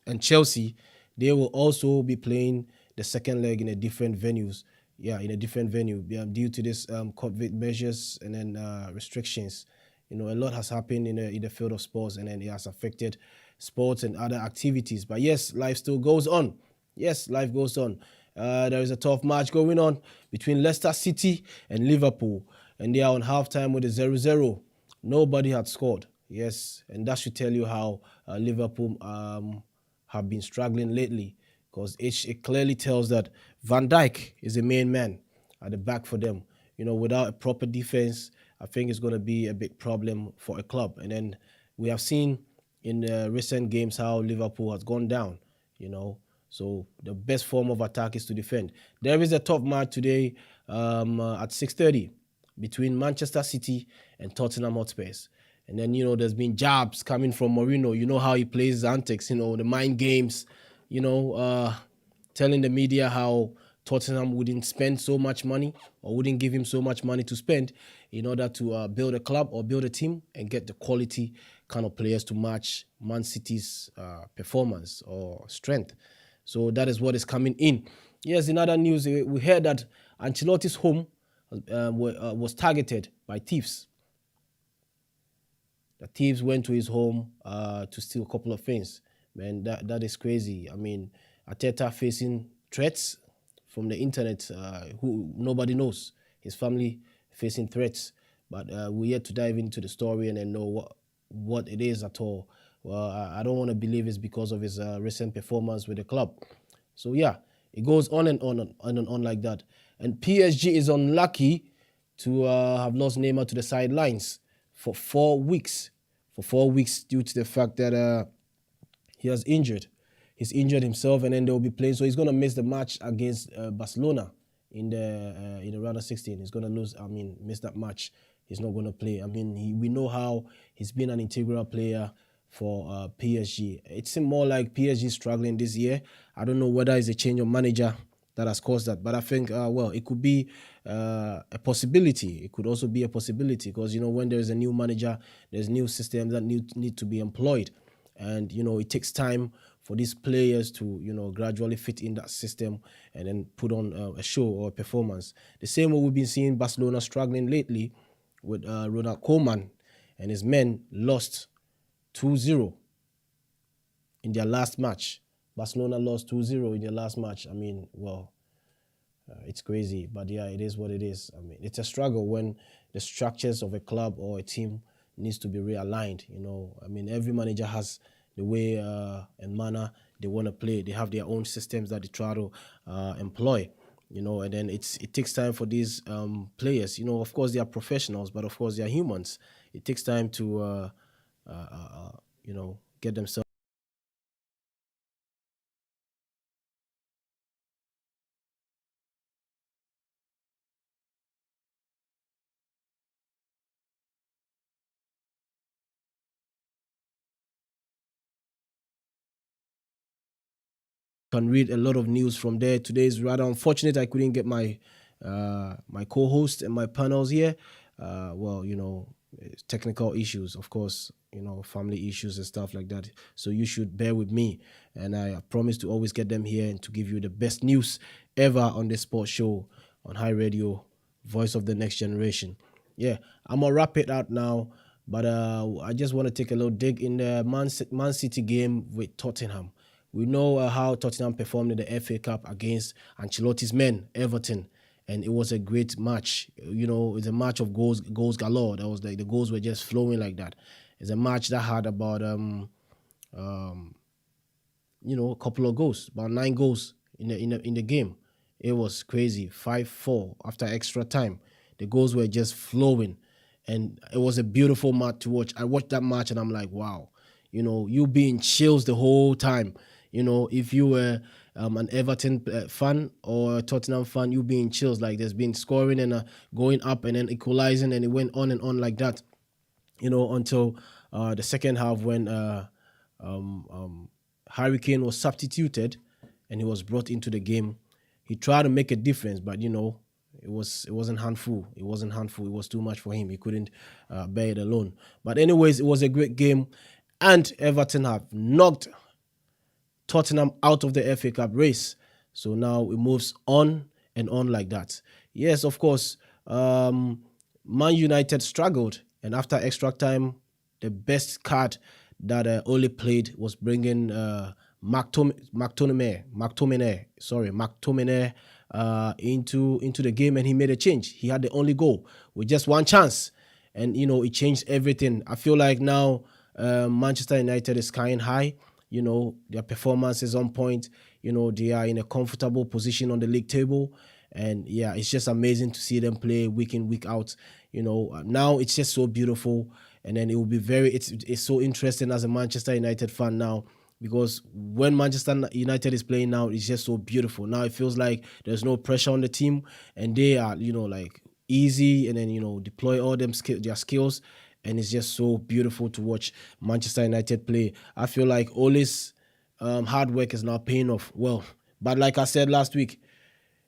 and Chelsea. They will also be playing the second leg in a different venues. Yeah, in a different venue due to this COVID measures and then restrictions. You know, a lot has happened in the field of sports, and then it has affected sports and other activities. But yes, life still goes on. Yes, life goes on. There is a tough match going on between Leicester City and Liverpool, and they are on halftime with a 0-0. Nobody had scored. Yes, and that should tell you how Liverpool have been struggling lately, because it clearly tells that Van Dijk is the main man at the back for them. You know, without a proper defense, I think it's going to be a big problem for a club. And then we have seen in recent games how Liverpool has gone down, So the best form of attack is to defend. There is a tough match today at 6:30 between Manchester City and Tottenham Hotspurs. And then, there's been jabs coming from Mourinho. You know how he plays his antics, the mind games, telling the media how Tottenham wouldn't spend so much money or wouldn't give him so much money to spend in order to build a club or build a team and get the quality kind of players to match Man City's performance or strength. So that is what is coming in. Yes, in other news, we heard that Ancelotti's home was targeted by thieves. The thieves went to his home to steal a couple of things. Man, that is crazy. I mean, Arteta facing threats from the internet, who nobody knows. His family facing threats. But we're yet to dive into the story and then know what it is at all. Well, I don't want to believe it's because of his recent performance with the club. So yeah, it goes on and on like that. And PSG is unlucky to have lost Neymar to the sidelines for 4 weeks. For 4 weeks due to the fact that he has injured. He's injured himself, and then they'll be playing. So he's going to miss the match against Barcelona in the round of 16. He's going to miss that match. He's not going to play. I mean, we know how he's been an integral player for PSG. It seems more like PSG struggling this year. I don't know whether it's a change of manager that has caused that, but I think, it could be a possibility. It could also be a possibility because, when there's a new manager, there's new systems that need to be employed. And, it takes time for these players to, gradually fit in that system and then put on a show or a performance. The same way we've been seeing Barcelona struggling lately with Ronald Koeman and his men lost 2-0 in their last match. Barcelona lost 2-0 in their last match. I mean, it's crazy. But yeah, it is what it is. I mean, it's a struggle when the structures of a club or a team needs to be realigned. Every manager has the way and manner they want to play. They have their own systems that they try to employ. And then it takes time for these players. Of course they are professionals, but of course they are humans. It takes time to get themselves. Can read a lot of news from there. Today is rather unfortunate. I couldn't get my my co-host and my panels here. Technical issues, of course, family issues and stuff like that. So you should bear with me. And I promise to always get them here and to give you the best news ever on this sports show on High Radio, Voice of the Next Generation. Yeah, I'm going to wrap it out now. But I just want to take a little dig in the Man City game with Tottenham. We know how Tottenham performed in the FA Cup against Ancelotti's men, Everton, and it was a great match. It's a match of goals galore. That was like the goals were just flowing like that. It's a match that had about a couple of goals, about 9 goals in the game. It was crazy. 5-4 after extra time. The goals were just flowing, and it was a beautiful match to watch. I watched that match and I'm like, wow. You be in chills the whole time. If you were an Everton fan or a Tottenham fan, you'll be in chills. Like there's been scoring and going up and then equalizing, and it went on and on like that, until the second half when Harry Kane was substituted and he was brought into the game. He tried to make a difference, but it wasn't handful. It wasn't handful. It was too much for him. He couldn't bear it alone. But anyways, it was a great game, and Everton have knocked Tottenham out of the FA Cup race. So now it moves on and on like that. Yes, of course, Man United struggled, and after extra time, the best card that Ole played was bringing McTominay into the game, and he made a change. He had the only goal with just one chance, and it changed everything. I feel like now Manchester United is skying high. Their performance is on point. They are in a comfortable position on the league table. And yeah, it's just amazing to see them play week in, week out. Now it's just so beautiful, and then it will be it's so interesting as a Manchester United fan now, because when Manchester United is playing now, it's just so beautiful. Now it feels like there's no pressure on the team, and they are, like easy, and then, deploy all their skills, and it's just so beautiful to watch Manchester United play. I feel like Ole's hard work is now paying off. Well, but like I said last week,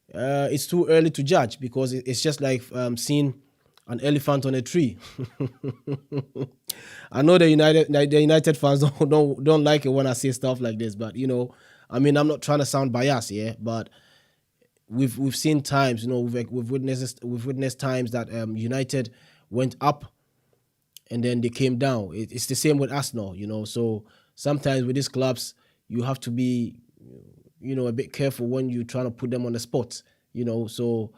it's too early to judge, because it's just like seeing an elephant on a tree. I know the United fans don't like it when I say stuff like this, but I'm not trying to sound biased, yeah. But we've seen times, we've witnessed times that United went up and then they came down. It's the same with Arsenal, So sometimes with these clubs, you have to be, a bit careful when you're trying to put them on the spot, So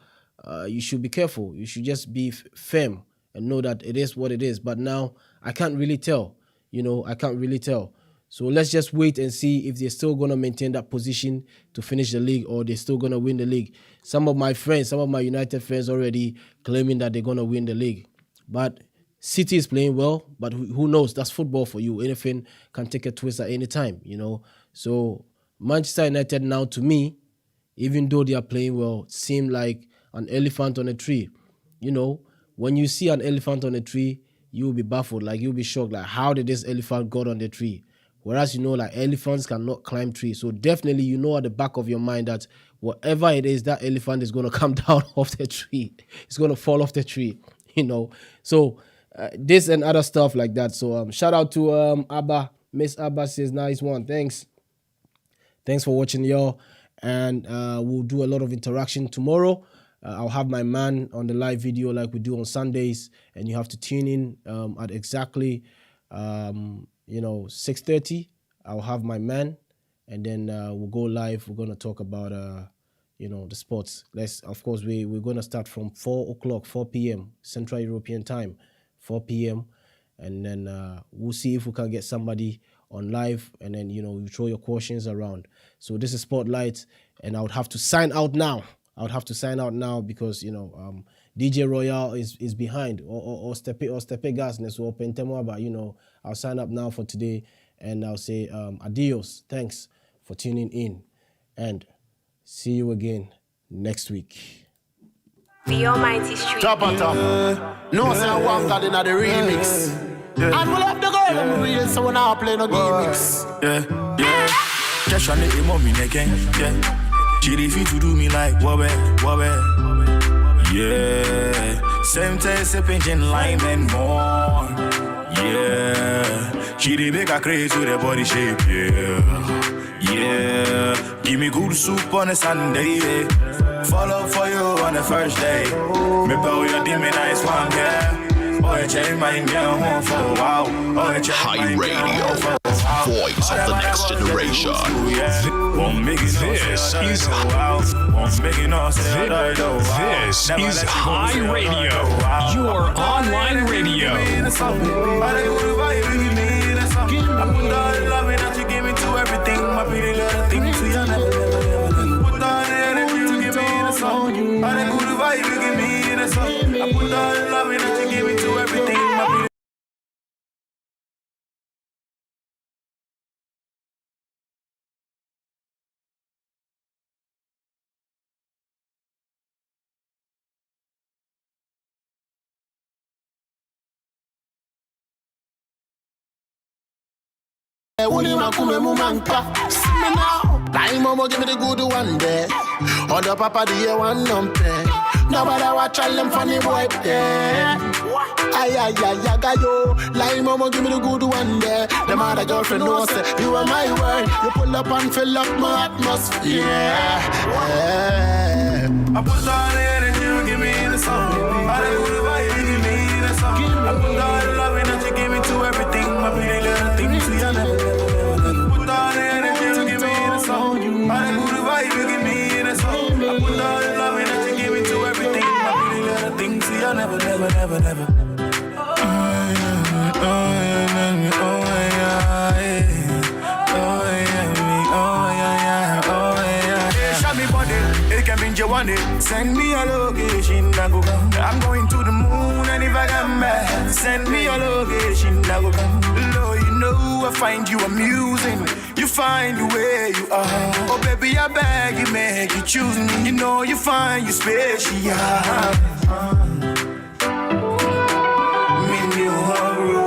you should be careful. You should just be firm and know that it is what it is. But now I can't really tell, I can't really tell. So let's just wait and see if they're still going to maintain that position to finish the league, or they're still going to win the league. Some of my United friends already claiming that they're going to win the league. But City is playing well, but who knows? That's football for you. Anything can take a twist at any time, So Manchester United now, to me, even though they are playing well, seem like an elephant on a tree. When you see an elephant on a tree, you'll be baffled, like you'll be shocked, like how did this elephant got on the tree? Whereas like elephants cannot climb trees. So definitely at the back of your mind that whatever it is, that elephant is going to come down off the tree. It's going to fall off the tree, So this and other stuff like that. So shout out to ABBA. MS.ABA says, nice one. Thanks for watching, y'all. And we'll do a lot of interaction tomorrow. I'll have my man on the live video like we do on Sundays, and you have to tune in at exactly 6:30. I'll have my man, and then we'll go live. We're gonna talk about the sports. Of course we're gonna start from 4 p.m. Central European time, 4 p.m. and then we'll see if we can get somebody on live, and then you throw your questions around. So this is Spotlight, and I would have to sign out now. Because DJ Royale is behind, or Stepe Gasness or Pentemo, but I'll sign up now for today, and I'll say adios. Thanks for tuning in, and see you again next week. The Almighty Street. Top on top. No, say I want God in the remix. And we'll have the girl in real, so we're not playing no gimmicks. Yeah. Cash on the mommy again. Yeah. She refuse to do me like wobbe. Yeah. Same taste, engine lime and more. Yeah. She dey make her crazy with her body shape. Yeah. Give me good soup on a Sunday. Follow for you on the first day. Me bow your dimmy nice one, yeah. Boy, change my home for a while. High Radio, voice of the next generation. This is High Radio, your online radio. I put all the love that you give me to everything. My pretty little things to you never. Put all the energy you give me in the song. All the good vibe you give me in the song. I put all the love that you give me to everything. My pretty See me now. Time mama give me the good one there. Other papa the one numpy. Nobody watch all them funny boy there. Ay yo. Like mama give me the good one there. The mother girlfriend knows say you are my word. You pull up and fill up my atmosphere. Yeah. I put all the energy you give me in the song. All the good vibe you give me in the song. I put all the love that you give me to everything. My pretty little things to you never. Put all the energy you give me in the song. All the good vibe you give me in the song. I put all the love that you give me to everything. My pretty little things to you never. money, send me your location, I go come. I'm going to the moon, and if I come back, send me your location, I go come. Lord, you know I find you amusing. You find the way you are. Oh baby, I beg you, make you choose me. You know you find you special. Me you are.